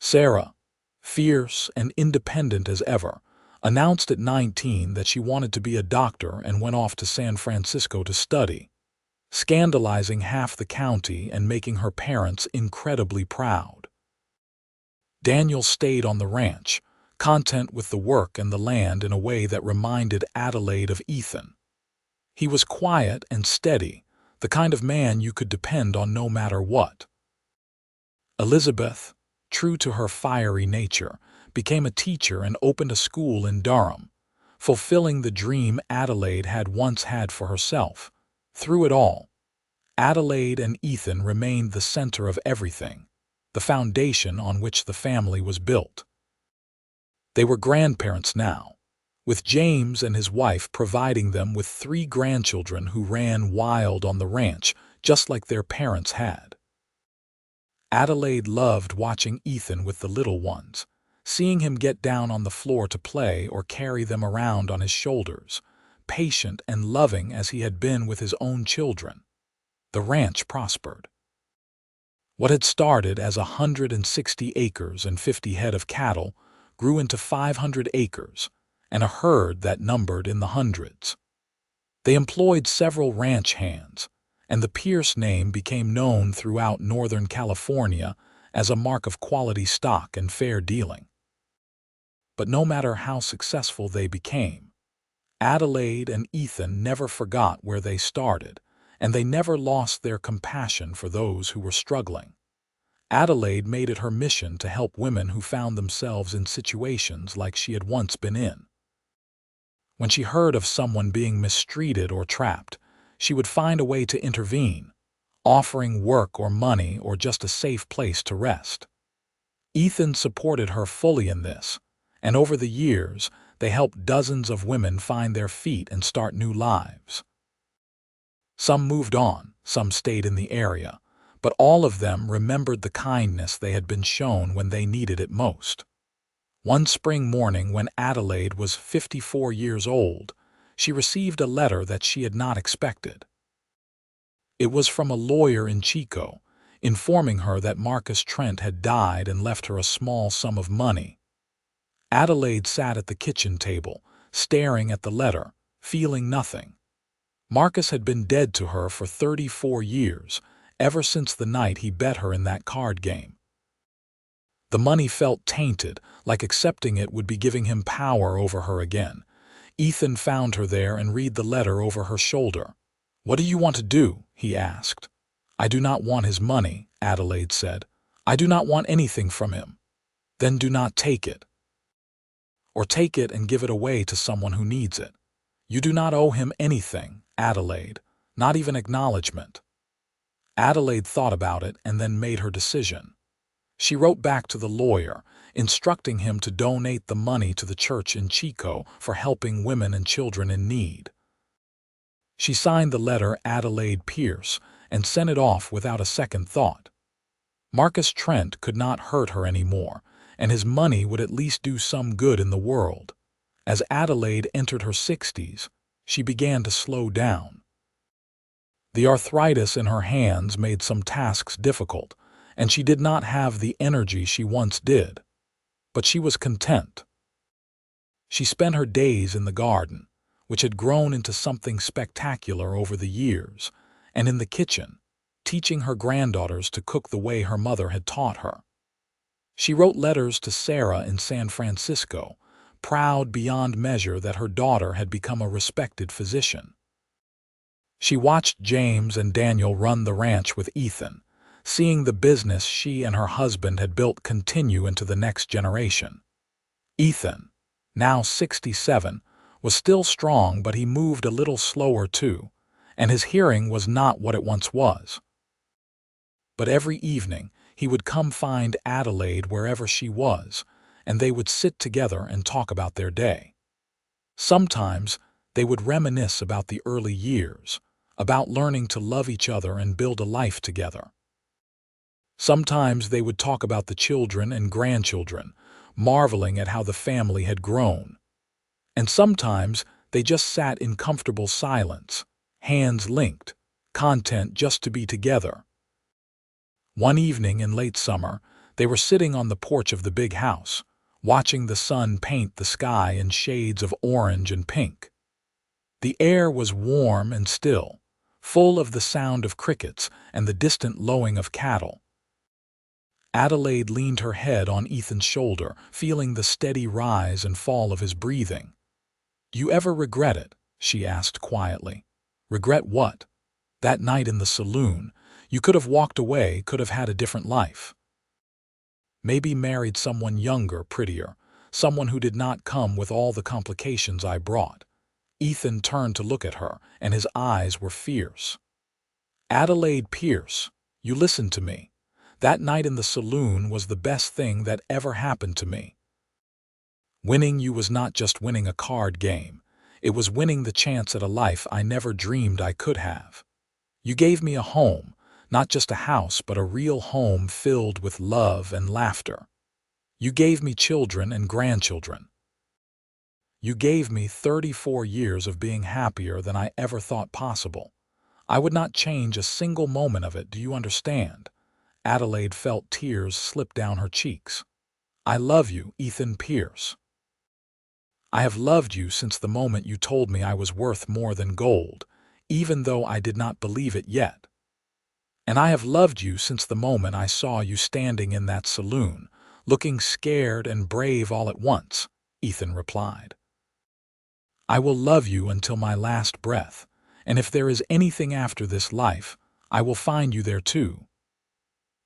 Sarah, fierce and independent as ever, announced at 19 that she wanted to be a doctor and went off to San Francisco to study, scandalizing half the county and making her parents incredibly proud. Daniel stayed on the ranch, content with the work and the land in a way that reminded Adelaide of Ethan. He was quiet and steady, the kind of man you could depend on no matter what. Elizabeth, true to her fiery nature, became a teacher and opened a school in Durham, fulfilling the dream Adelaide had once had for herself. Through it all, Adelaide and Ethan remained the center of everything, the foundation on which the family was built. They were grandparents now, with James and his wife providing them with 3 grandchildren who ran wild on the ranch just like their parents had. Adelaide loved watching Ethan with the little ones, seeing him get down on the floor to play or carry them around on his shoulders, patient and loving as he had been with his own children. The ranch prospered. What had started as 160 acres and 50 head of cattle grew into 500 acres, and a herd that numbered in the hundreds. They employed several ranch hands, and the Pierce name became known throughout Northern California as a mark of quality stock and fair dealing. But no matter how successful they became, Adelaide and Ethan never forgot where they started, and they never lost their compassion for those who were struggling. Adelaide made it her mission to help women who found themselves in situations like she had once been in. When she heard of someone being mistreated or trapped, she would find a way to intervene, offering work or money or just a safe place to rest. Ethan supported her fully in this, and over the years, they helped dozens of women find their feet and start new lives. Some moved on, some stayed in the area, but all of them remembered the kindness they had been shown when they needed it most. One spring morning when Adelaide was 54 years old, she received a letter that she had not expected. It was from a lawyer in Chico, informing her that Marcus Trent had died and left her a small sum of money. Adelaide sat at the kitchen table, staring at the letter, feeling nothing. Marcus had been dead to her for 34 years, ever since the night he bet her in that card game. The money felt tainted, like accepting it would be giving him power over her again. Ethan found her there and read the letter over her shoulder. "What do you want to do?" he asked. "I do not want his money," Adelaide said. "I do not want anything from him." "Then do not take it. Or take it and give it away to someone who needs it. You do not owe him anything, Adelaide, not even acknowledgement." Adelaide thought about it and then made her decision. She wrote back to the lawyer, instructing him to donate the money to the church in Chico for helping women and children in need. She signed the letter Adelaide Pearson and sent it off without a second thought. Marcus Trent could not hurt her anymore, and his money would at least do some good in the world. As Adelaide entered her 60s, she began to slow down. The arthritis in her hands made some tasks difficult, and she did not have the energy she once did. But she was content. She spent her days in the garden, which had grown into something spectacular over the years, and in the kitchen, teaching her granddaughters to cook the way her mother had taught her. She wrote letters to Sarah in San Francisco, proud beyond measure that her daughter had become a respected physician. She watched James and Daniel run the ranch with Ethan, seeing the business she and her husband had built continue into the next generation. Ethan, now 67, was still strong, but he moved a little slower too, and his hearing was not what it once was. But every evening he would come find Adelaide wherever she was, and they would sit together and talk about their day. Sometimes they would reminisce about the early years, about learning to love each other and build a life together. Sometimes they would talk about the children and grandchildren, marveling at how the family had grown. And sometimes they just sat in comfortable silence, hands linked, content just to be together. One evening in late summer, they were sitting on the porch of the big house, watching the sun paint the sky in shades of orange and pink. The air was warm and still, full of the sound of crickets and the distant lowing of cattle. Adelaide leaned her head on Ethan's shoulder, feeling the steady rise and fall of his breathing. "Do you ever regret it?" she asked quietly. "Regret what?" "That night in the saloon. You could have walked away, could have had a different life. Maybe married someone younger, prettier, someone who did not come with all the complications I brought." Ethan turned to look at her, and his eyes were fierce. "Adelaide Pearson, you listen to me. That night in the saloon was the best thing that ever happened to me. Winning you was not just winning a card game. It was winning the chance at a life I never dreamed I could have. You gave me a home, not just a house, but a real home filled with love and laughter. You gave me children and grandchildren. You gave me 34 years of being happier than I ever thought possible. I would not change a single moment of it, do you understand?" Adelaide felt tears slip down her cheeks. "I love you, Ethan Pearson. I have loved you since the moment you told me I was worth more than gold, even though I did not believe it yet. And I have loved you since the moment I saw you standing in that saloon, looking scared and brave all at once," Ethan replied. "I will love you until my last breath, and if there is anything after this life, I will find you there too."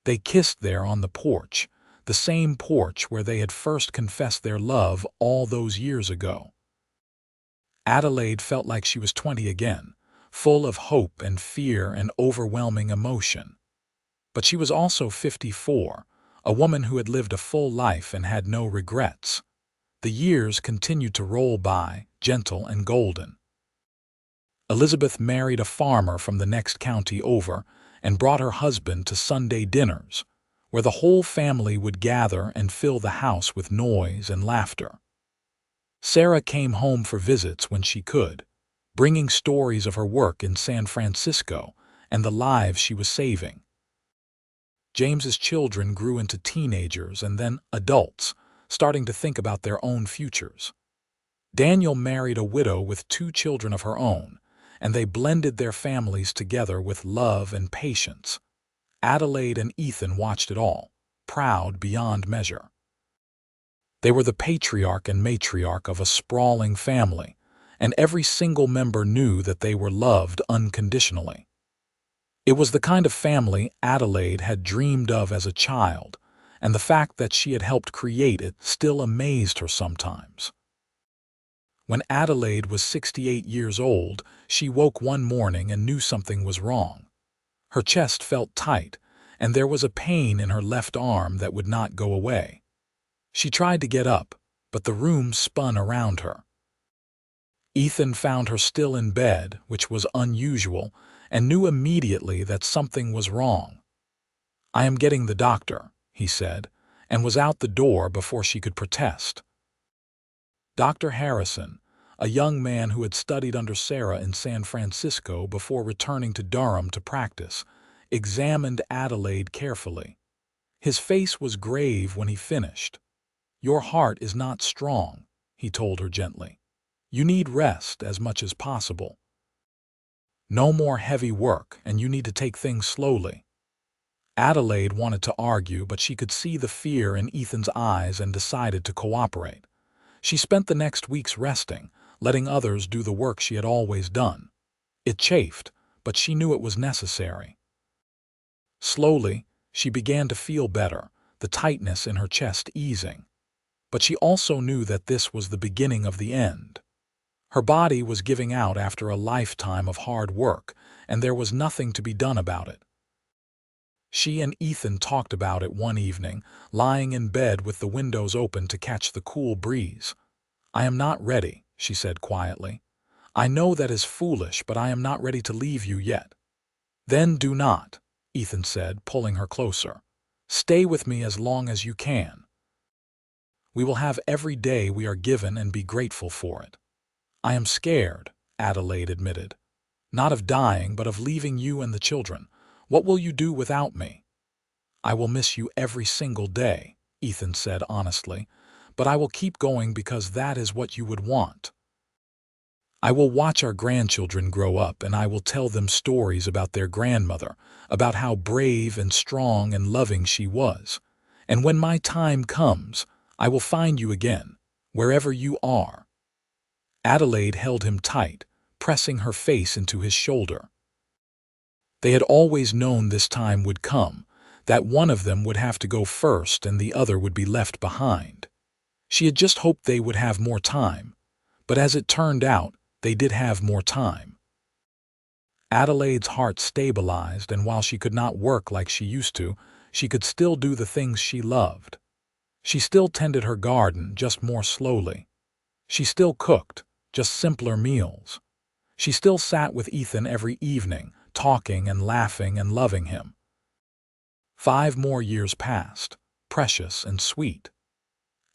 They kissed there on the porch, the same porch where they had first confessed their love all those years ago. Adelaide felt like she was 20 again, full of hope and fear and overwhelming emotion. But she was also 54, a woman who had lived a full life and had no regrets. The years continued to roll by, gentle and golden. Elizabeth married a farmer from the next county over and brought her husband to Sunday dinners, where the whole family would gather and fill the house with noise and laughter. Sarah came home for visits when she could, bringing stories of her work in San Francisco and the lives she was saving. James's children grew into teenagers and then adults, starting to think about their own futures. Daniel married a widow with 2 children of her own, and they blended their families together with love and patience. Adelaide and Ethan watched it all, proud beyond measure. They were the patriarch and matriarch of a sprawling family, and every single member knew that they were loved unconditionally. It was the kind of family Adelaide had dreamed of as a child, and the fact that she had helped create it still amazed her sometimes. When Adelaide was 68 years old, she woke one morning and knew something was wrong. Her chest felt tight, and there was a pain in her left arm that would not go away. She tried to get up, but the room spun around her. Ethan found her still in bed, which was unusual, and knew immediately that something was wrong. "I am getting the doctor," he said, and was out the door before she could protest. Dr. Harrison, a young man who had studied under Sarah in San Francisco before returning to Durham to practice, examined Adelaide carefully. His face was grave when he finished. "Your heart is not strong," he told her gently. "You need rest as much as possible. No more heavy work, and you need to take things slowly." Adelaide wanted to argue, but she could see the fear in Ethan's eyes and decided to cooperate. She spent the next weeks resting, letting others do the work she had always done. It chafed, but she knew it was necessary. Slowly, she began to feel better, the tightness in her chest easing. But she also knew that this was the beginning of the end. Her body was giving out after a lifetime of hard work, and there was nothing to be done about it. She and Ethan talked about it one evening, lying in bed with the windows open to catch the cool breeze. "I am not ready," she said quietly. "I know that is foolish, but I am not ready to leave you yet." "Then do not," Ethan said, pulling her closer. "Stay with me as long as you can. We will have every day we are given and be grateful for it." "I am scared," Adelaide admitted. "Not of dying, but of leaving you and the children. What will you do without me?" "I will miss you every single day," Ethan said honestly, "but I will keep going because that is what you would want. I will watch our grandchildren grow up, and I will tell them stories about their grandmother, about how brave and strong and loving she was. And when my time comes, I will find you again, wherever you are." Adelaide held him tight, pressing her face into his shoulder. They had always known this time would come, that one of them would have to go first and the other would be left behind. She had just hoped they would have more time, but as it turned out, they did have more time. Adelaide's heart stabilized, and while she could not work like she used to, she could still do the things she loved. She still tended her garden, just more slowly. She still cooked, just simpler meals. She still sat with Ethan every evening, talking and laughing and loving him. 5 more years passed, precious and sweet.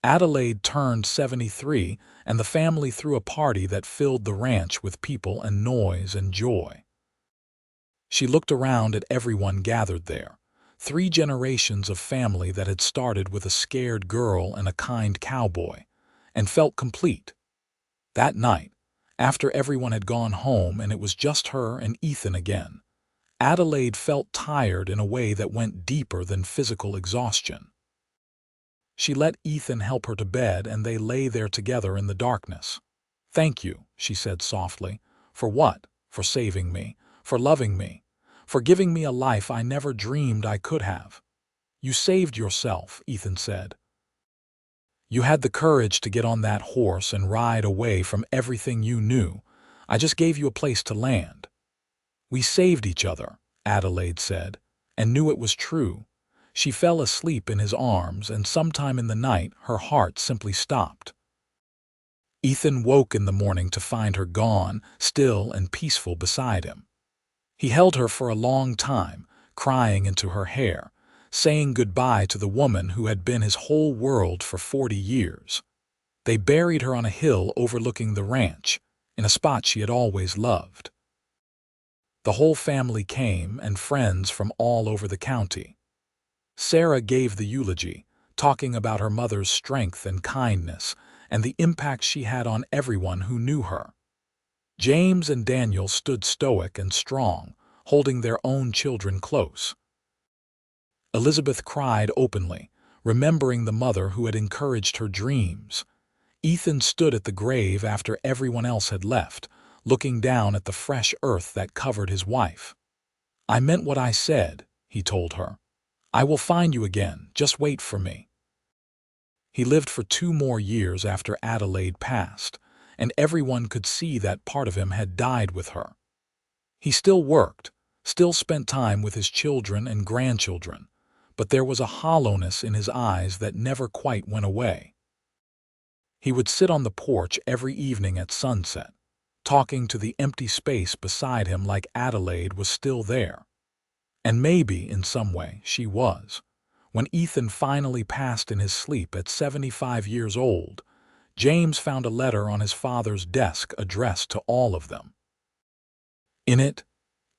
Adelaide turned 73, and the family threw a party that filled the ranch with people and noise and joy. She looked around at everyone gathered there, 3 generations of family that had started with a scared girl and a kind cowboy, and felt complete. That night, after everyone had gone home and it was just her and Ethan again, Adelaide felt tired in a way that went deeper than physical exhaustion. She let Ethan help her to bed, and they lay there together in the darkness. "Thank you," she said softly. "For what? For saving me, for loving me, for giving me a life I never dreamed I could have." "You saved yourself," Ethan said. "You had the courage to get on that horse and ride away from everything you knew. I just gave you a place to land." "We saved each other," Adelaide said, and knew it was true. She fell asleep in his arms, and sometime in the night her heart simply stopped. Ethan woke in the morning to find her gone, still and peaceful beside him. He held her for a long time, crying into her hair, saying goodbye to the woman who had been his whole world for 40 years. They buried her on a hill overlooking the ranch, in a spot she had always loved. The whole family came, and friends from all over the county. Sarah gave the eulogy, talking about her mother's strength and kindness, and the impact she had on everyone who knew her. James and Daniel stood stoic and strong, holding their own children close. Elizabeth cried openly, remembering the mother who had encouraged her dreams. Ethan stood at the grave after everyone else had left, looking down at the fresh earth that covered his wife. "I meant what I said," he told her. "I will find you again, just wait for me." He lived for 2 more years after Adelaide passed, and everyone could see that part of him had died with her. He still worked, still spent time with his children and grandchildren, but there was a hollowness in his eyes that never quite went away. He would sit on the porch every evening at sunset, talking to the empty space beside him like Adelaide was still there. And maybe, in some way, she was. When Ethan finally passed in his sleep at 75 years old, James found a letter on his father's desk addressed to all of them. In it,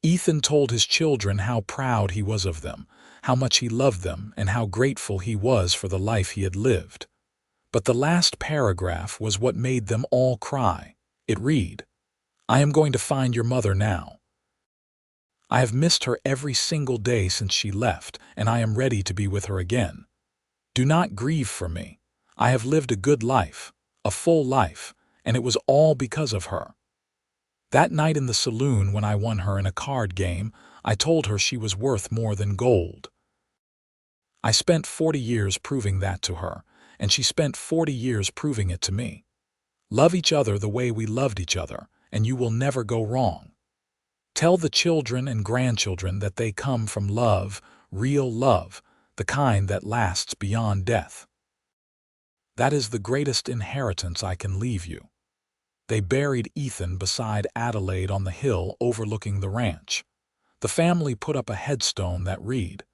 Ethan told his children how proud he was of them, how much he loved them, and how grateful he was for the life he had lived. But the last paragraph was what made them all cry. It read, "I am going to find your mother now. I have missed her every single day since she left, and I am ready to be with her again. Do not grieve for me. I have lived a good life, a full life, and it was all because of her. That night in the saloon when I won her in a card game, I told her she was worth more than gold. I spent 40 years proving that to her, and she spent 40 years proving it to me. Love each other the way we loved each other, and you will never go wrong. Tell the children and grandchildren that they come from love, real love, the kind that lasts beyond death. That is the greatest inheritance I can leave you." They buried Ethan beside Adelaide on the hill overlooking the ranch. The family put up a headstone that read,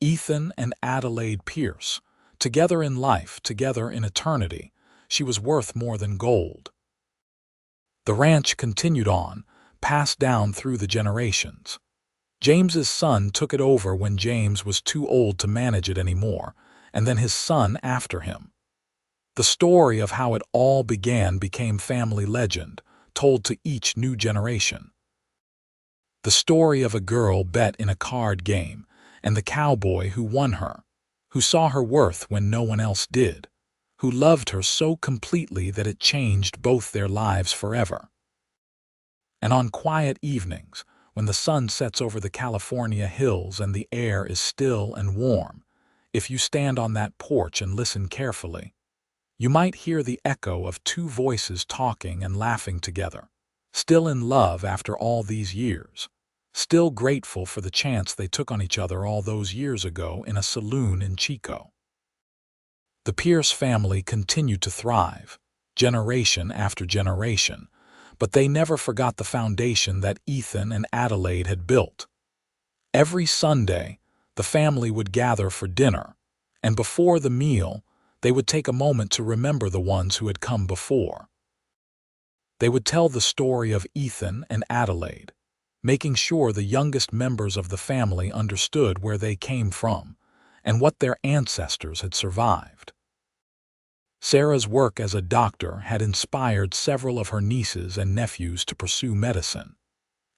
"Ethan and Adelaide Pearson, together in life, together in eternity. She was worth more than gold." The ranch continued on, passed down through the generations. James's son took it over when James was too old to manage it anymore, and then his son after him. The story of how it all began became family legend, told to each new generation. The story of a girl bet in a card game, and the cowboy who won her, who saw her worth when no one else did, who loved her so completely that it changed both their lives forever. And on quiet evenings, when the sun sets over the California hills and the air is still and warm, if you stand on that porch and listen carefully, you might hear the echo of 2 voices talking and laughing together, still in love after all these years, still grateful for the chance they took on each other all those years ago in a saloon in Chico. The Pierce family continued to thrive, generation after generation, but they never forgot the foundation that Ethan and Adelaide had built. Every Sunday, the family would gather for dinner, and before the meal, they would take a moment to remember the ones who had come before. They would tell the story of Ethan and Adelaide, making sure the youngest members of the family understood where they came from and what their ancestors had survived. Sarah's work as a doctor had inspired several of her nieces and nephews to pursue medicine,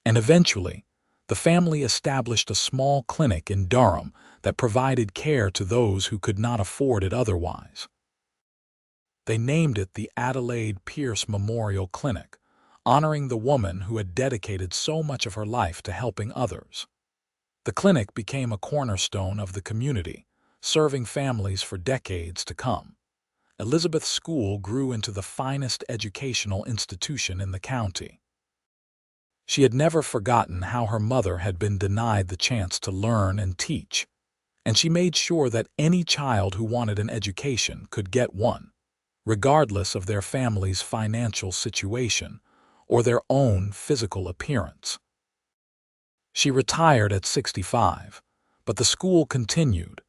and eventually, the family established a small clinic in Durham that provided care to those who could not afford it otherwise. They named it the Adelaide Pearson Memorial Clinic, honoring the woman who had dedicated so much of her life to helping others. The clinic became a cornerstone of the community, serving families for decades to come. Elizabeth's school grew into the finest educational institution in the county. She had never forgotten how her mother had been denied the chance to learn and teach, and she made sure that any child who wanted an education could get one. regardless of their family's financial situation or their own physical appearance. She retired at 65, but the school continued,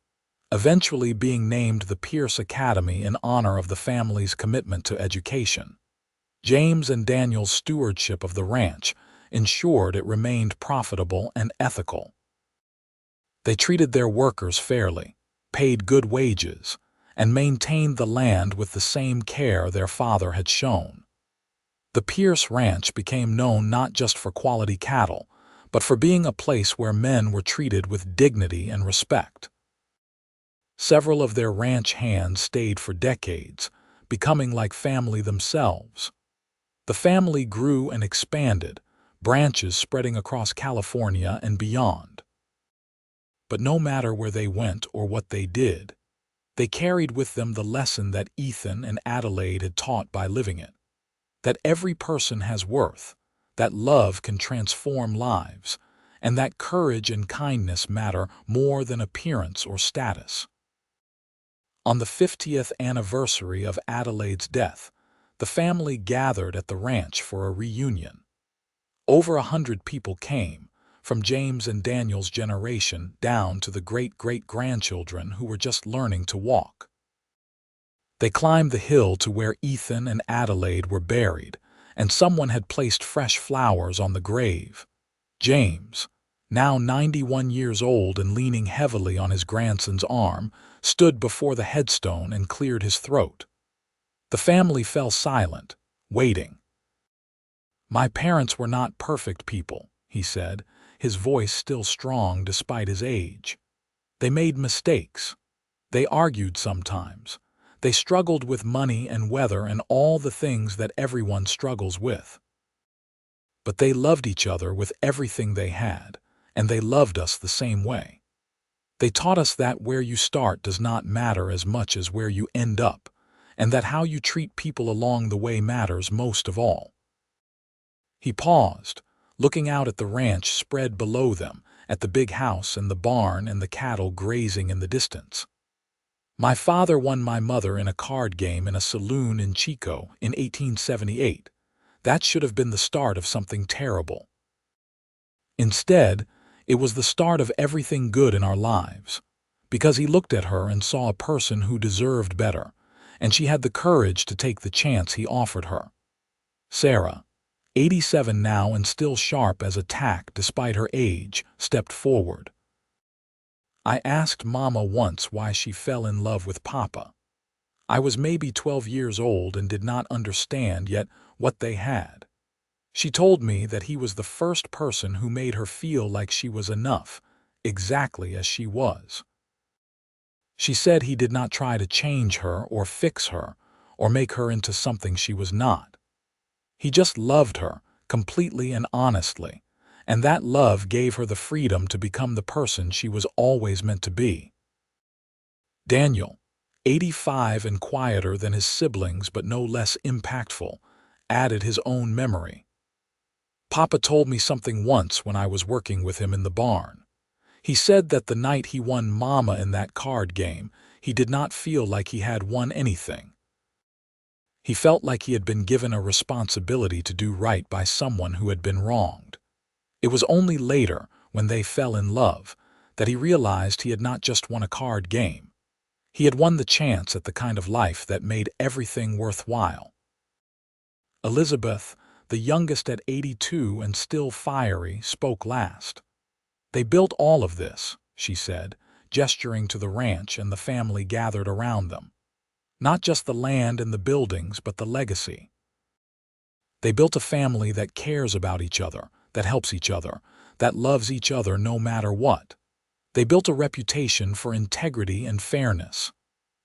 eventually being named the Pierce Academy in honor of the family's commitment to education. James and Daniel's stewardship of the ranch ensured it remained profitable and ethical. They treated their workers fairly, paid good wages, and maintained the land with the same care their father had shown. The Pierce Ranch became known not just for quality cattle, but for being a place where men were treated with dignity and respect. Several of their ranch hands stayed for decades, becoming like family themselves. The family grew and expanded, branches spreading across California and beyond. But no matter where they went or what they did, they carried with them the lesson that Ethan and Adelaide had taught by living it: that every person has worth, that love can transform lives, and that courage and kindness matter more than appearance or status. On the 50th anniversary of Adelaide's death, the family gathered at the ranch for a reunion. Over 100 people came, from James and Daniel's generation down to the great-great-grandchildren who were just learning to walk. They climbed the hill to where Ethan and Adelaide were buried, and someone had placed fresh flowers on the grave. James, now 91 years old and leaning heavily on his grandson's arm, stood before the headstone and cleared his throat. The family fell silent, waiting. "My parents were not perfect people," he said, his voice still strong despite his age. "They made mistakes. They argued sometimes. They struggled with money and weather and all the things that everyone struggles with. But they loved each other with everything they had, and they loved us the same way. They taught us that where you start does not matter as much as where you end up, and that how you treat people along the way matters most of all." He paused, looking out at the ranch spread below them, at the big house and the barn and the cattle grazing in the distance. "My father won my mother in a card game in a saloon in Chico in 1878. That should have been the start of something terrible. Instead, it was the start of everything good in our lives, because he looked at her and saw a person who deserved better, and she had the courage to take the chance he offered her." Sarah, 87 now and still sharp as a tack despite her age, stepped forward. "I asked Mama once why she fell in love with Papa. I was maybe 12 years old and did not understand yet what they had. She told me that he was the first person who made her feel like she was enough, exactly as she was. She said he did not try to change her or fix her or make her into something she was not. He just loved her, completely and honestly, and that love gave her the freedom to become the person she was always meant to be." Daniel, 85 and quieter than his siblings but no less impactful, added his own memory. "Papa told me something once when I was working with him in the barn. He said that the night he won Mama in that card game, he did not feel like he had won anything. He felt like he had been given a responsibility to do right by someone who had been wronged. It was only later, when they fell in love, that he realized he had not just won a card game. He had won the chance at the kind of life that made everything worthwhile." Elizabeth, the youngest at 82 and still fiery, spoke last. "They built all of this," she said, gesturing to the ranch and the family gathered around them. "Not just the land and the buildings, but the legacy. They built a family that cares about each other, that helps each other, that loves each other no matter what. They built a reputation for integrity and fairness.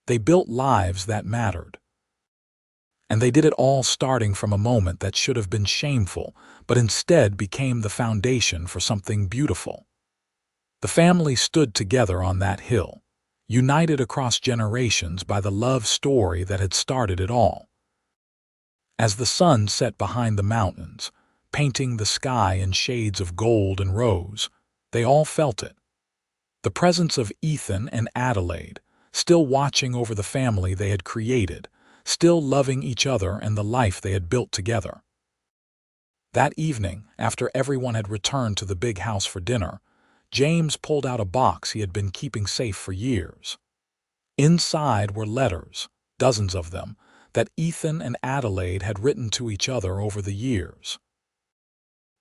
They built lives that mattered. And they did it all starting from a moment that should have been shameful, but instead became the foundation for something beautiful." The family stood together on that hill, united across generations by the love story that had started it all. As the sun set behind the mountains, painting the sky in shades of gold and rose, they all felt it. The presence of Ethan and Adelaide, still watching over the family they had created, still loving each other and the life they had built together. That evening, after everyone had returned to the big house for dinner, James pulled out a box he had been keeping safe for years. Inside were letters, dozens of them, that Ethan and Adelaide had written to each other over the years.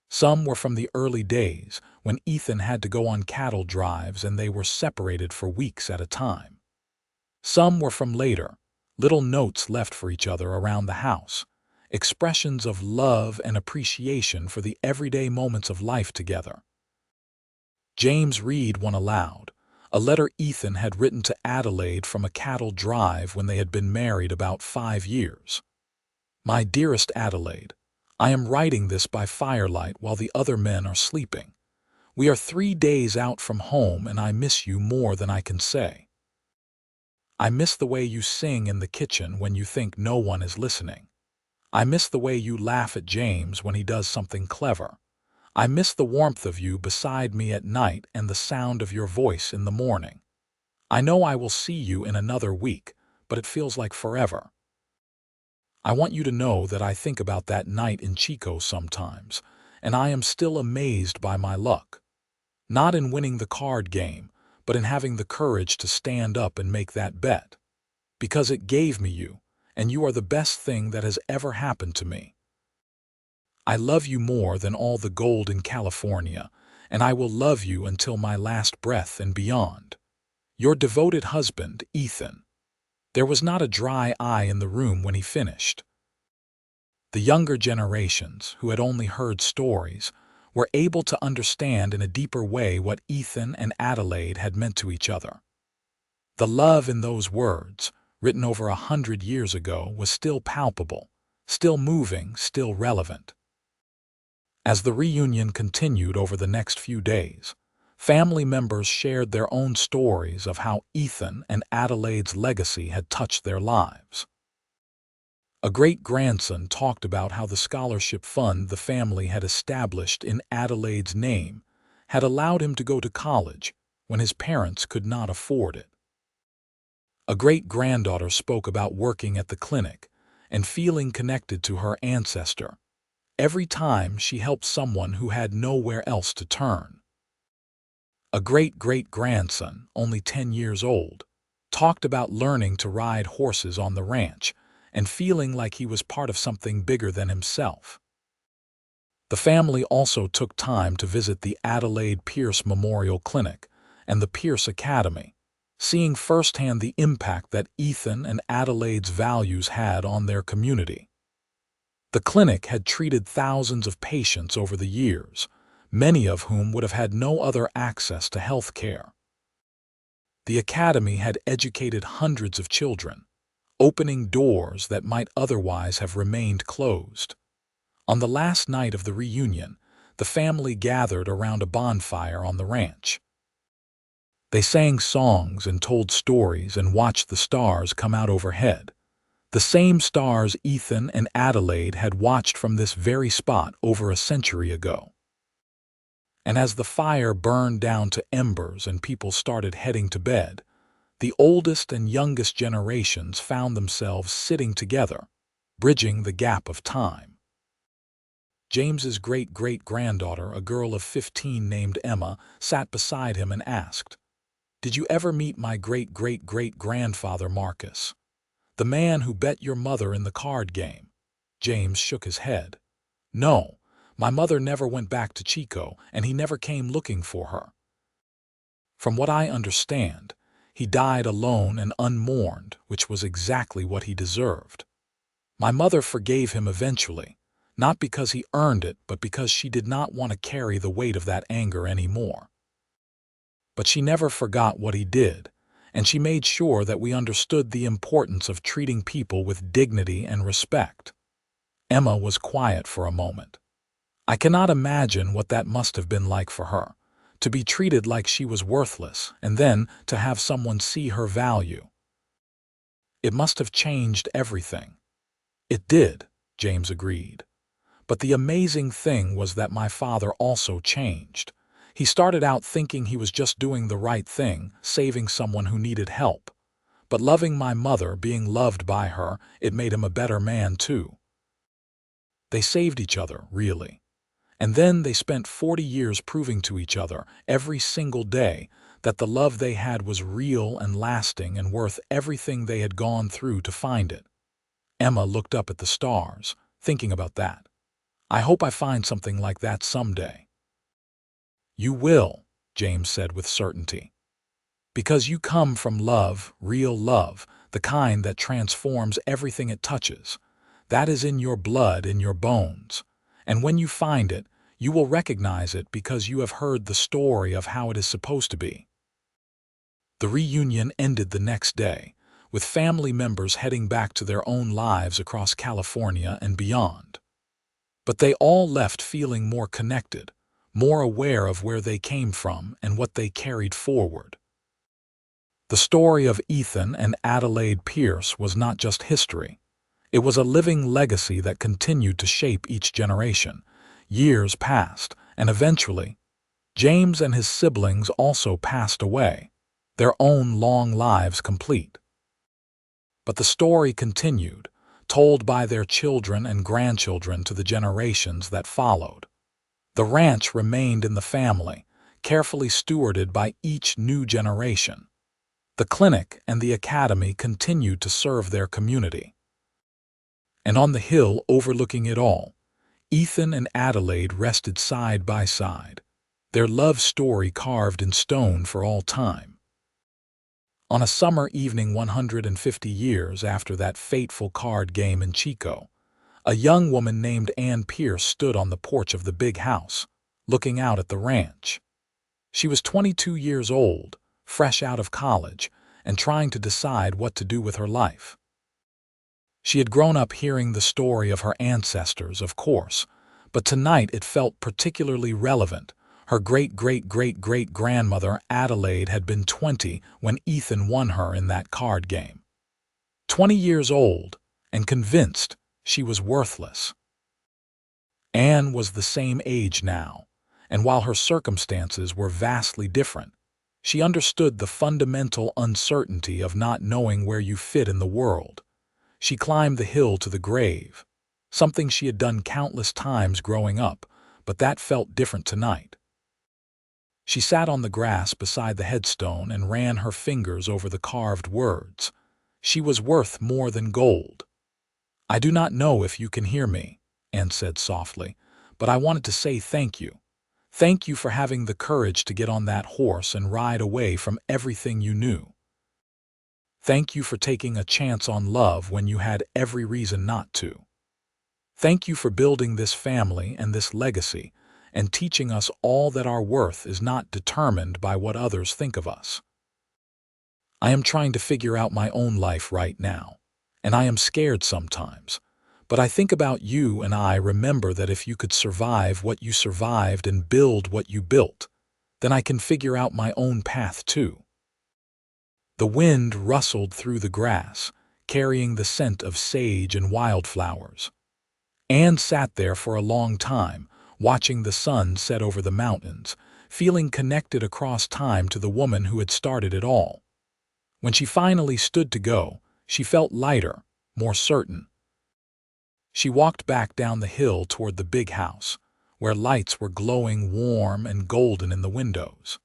Some were from the early days, when Ethan had to go on cattle drives and they were separated for weeks at a time. Some were from later, little notes left for each other around the house, expressions of love and appreciation for the everyday moments of life together. James read one aloud, a letter Ethan had written to Adelaide from a cattle drive when they had been married about 5 years. "My dearest Adelaide, I am writing this by firelight while the other men are sleeping. We are 3 days out from home and I miss you more than I can say. I miss the way you sing in the kitchen when you think no one is listening. I miss the way you laugh at James when he does something clever. I miss the warmth of you beside me at night and the sound of your voice in the morning. I know I will see you in another week, but it feels like forever. I want you to know that I think about that night in Chico sometimes, and I am still amazed by my luck. Not in winning the card game, but in having the courage to stand up and make that bet. Because it gave me you, and you are the best thing that has ever happened to me. I love you more than all the gold in California, and I will love you until my last breath and beyond. Your devoted husband, Ethan." There was not a dry eye in the room when he finished. The younger generations, who had only heard stories, were able to understand in a deeper way what Ethan and Adelaide had meant to each other. The love in those words, written over 100 years ago, was still palpable, still moving, still relevant. As the reunion continued over the next few days, family members shared their own stories of how Ethan and Adelaide's legacy had touched their lives. A great-grandson talked about how the scholarship fund the family had established in Adelaide's name had allowed him to go to college when his parents could not afford it. A great-granddaughter spoke about working at the clinic and feeling connected to her ancestor every time she helped someone who had nowhere else to turn. A great-great-grandson, only 10 years old, talked about learning to ride horses on the ranch and feeling like he was part of something bigger than himself. The family also took time to visit the Adelaide Pearson Memorial Clinic and the Pierce Academy, seeing firsthand the impact that Ethan and Adelaide's values had on their community. The clinic had treated thousands of patients over the years, many of whom would have had no other access to health care. The academy had educated hundreds of children, opening doors that might otherwise have remained closed. On the last night of the reunion, the family gathered around a bonfire on the ranch. They sang songs and told stories and watched the stars come out overhead, the same stars Ethan and Adelaide had watched from this very spot over a century ago. And as the fire burned down to embers and people started heading to bed, the oldest and youngest generations found themselves sitting together, bridging the gap of time. James's great-great-granddaughter, a girl of 15 named Emma, sat beside him and asked, "Did you ever meet my great-great-great-grandfather Marcus? The man who bet your mother in the card game?" James shook his head. "No. My mother never went back to Chico, and he never came looking for her. From what I understand, he died alone and unmourned, which was exactly what he deserved. My mother forgave him eventually, not because he earned it, but because she did not want to carry the weight of that anger anymore. But she never forgot what he did, and she made sure that we understood the importance of treating people with dignity and respect." Emma was quiet for a moment. "I cannot imagine what that must have been like for her, to be treated like she was worthless, and then to have someone see her value. It must have changed everything." "It did," James agreed. "But the amazing thing was that my father also changed. He started out thinking he was just doing the right thing, saving someone who needed help. But loving my mother, being loved by her, it made him a better man too. They saved each other, really. And then they spent 40 years proving to each other, every single day, that the love they had was real and lasting and worth everything they had gone through to find it. Emma looked up at the stars, thinking about that. I hope I find something like that someday. You will, James said with certainty. Because you come from love, real love, the kind that transforms everything it touches. That is in your blood, in your bones. And when you find it, you will recognize it because you have heard the story of how it is supposed to be. The reunion ended the next day, with family members heading back to their own lives across California and beyond. But they all left feeling more connected, more aware of where they came from and what they carried forward. The story of Ethan and Adelaide Pearson was not just history. It was a living legacy that continued to shape each generation. Years passed, and eventually, James and his siblings also passed away, their own long lives complete. But the story continued, told by their children and grandchildren to the generations that followed. The ranch remained in the family, carefully stewarded by each new generation. The clinic and the academy continued to serve their community. And on the hill overlooking it all, Ethan and Adelaide rested side by side, their love story carved in stone for all time. On a summer evening 150 years after that fateful card game in Chico, a young woman named Ann Pierce stood on the porch of the big house, looking out at the ranch. She was 22 years old, fresh out of college, and trying to decide what to do with her life. She had grown up hearing the story of her ancestors, of course, but tonight it felt particularly relevant. Her great-great-great-great-grandmother Adelaide had been 20 when Ethan won her in that card game. 20 years old, and convinced she was worthless. Anne was the same age now, and while her circumstances were vastly different, she understood the fundamental uncertainty of not knowing where you fit in the world. She climbed the hill to the grave, something she had done countless times growing up, but that felt different tonight. She sat on the grass beside the headstone and ran her fingers over the carved words. She was worth more than gold. I do not know if you can hear me, Anne said softly, but I wanted to say thank you. Thank you for having the courage to get on that horse and ride away from everything you knew. Thank you for taking a chance on love when you had every reason not to. Thank you for building this family and this legacy and teaching us all that our worth is not determined by what others think of us. I am trying to figure out my own life right now, and I am scared sometimes. But I think about you and I remember that if you could survive what you survived and build what you built, then I can figure out my own path too. The wind rustled through the grass, carrying the scent of sage and wildflowers. Anne sat there for a long time, watching the sun set over the mountains, feeling connected across time to the woman who had started it all. When she finally stood to go, she felt lighter, more certain. She walked back down the hill toward the big house, where lights were glowing warm and golden in the windows.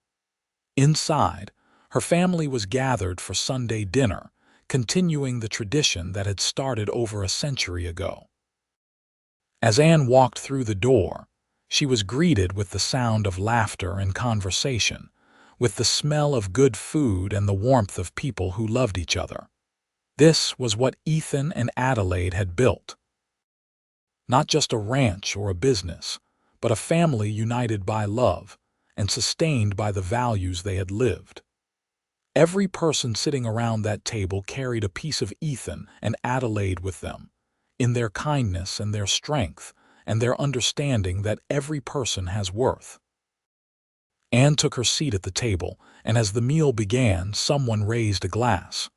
Inside, her family was gathered for Sunday dinner, continuing the tradition that had started over a century ago. As Anne walked through the door, she was greeted with the sound of laughter and conversation, with the smell of good food and the warmth of people who loved each other. This was what Ethan and Adelaide had built. Not just a ranch or a business, but a family united by love and sustained by the values they had lived. Every person sitting around that table carried a piece of Ethan and Adelaide with them, in their kindness and their strength and their understanding that every person has worth. Anne took her seat at the table, and as the meal began, someone raised a glass.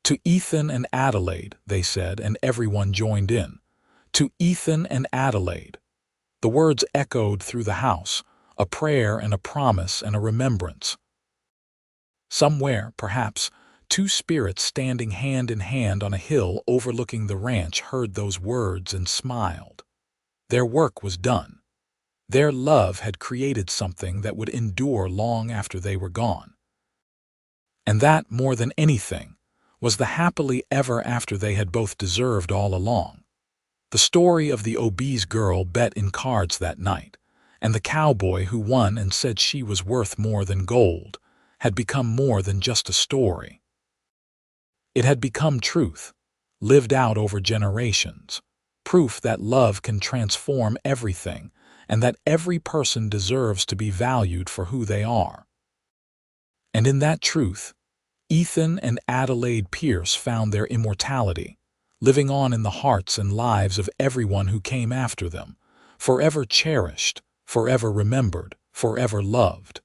To Ethan and Adelaide, they said, and everyone joined in. To Ethan and Adelaide. The words echoed through the house, a prayer and a promise and a remembrance. Somewhere, perhaps, Two spirits standing hand in hand on a hill overlooking the ranch heard those words and smiled. Their work was done. Their love had created something that would endure long after they were gone. And that, more than anything, was the happily ever after they had both deserved all along. The story of the obese girl bet in cards that night, and the cowboy who won and said she was worth more than gold, had become more than just a story. It had become truth, lived out over generations, proof that love can transform everything and that every person deserves to be valued for who they are. And in that truth, Ethan and Adelaide Pearce found their immortality, living on in the hearts and lives of everyone who came after them, forever cherished, forever remembered, forever loved.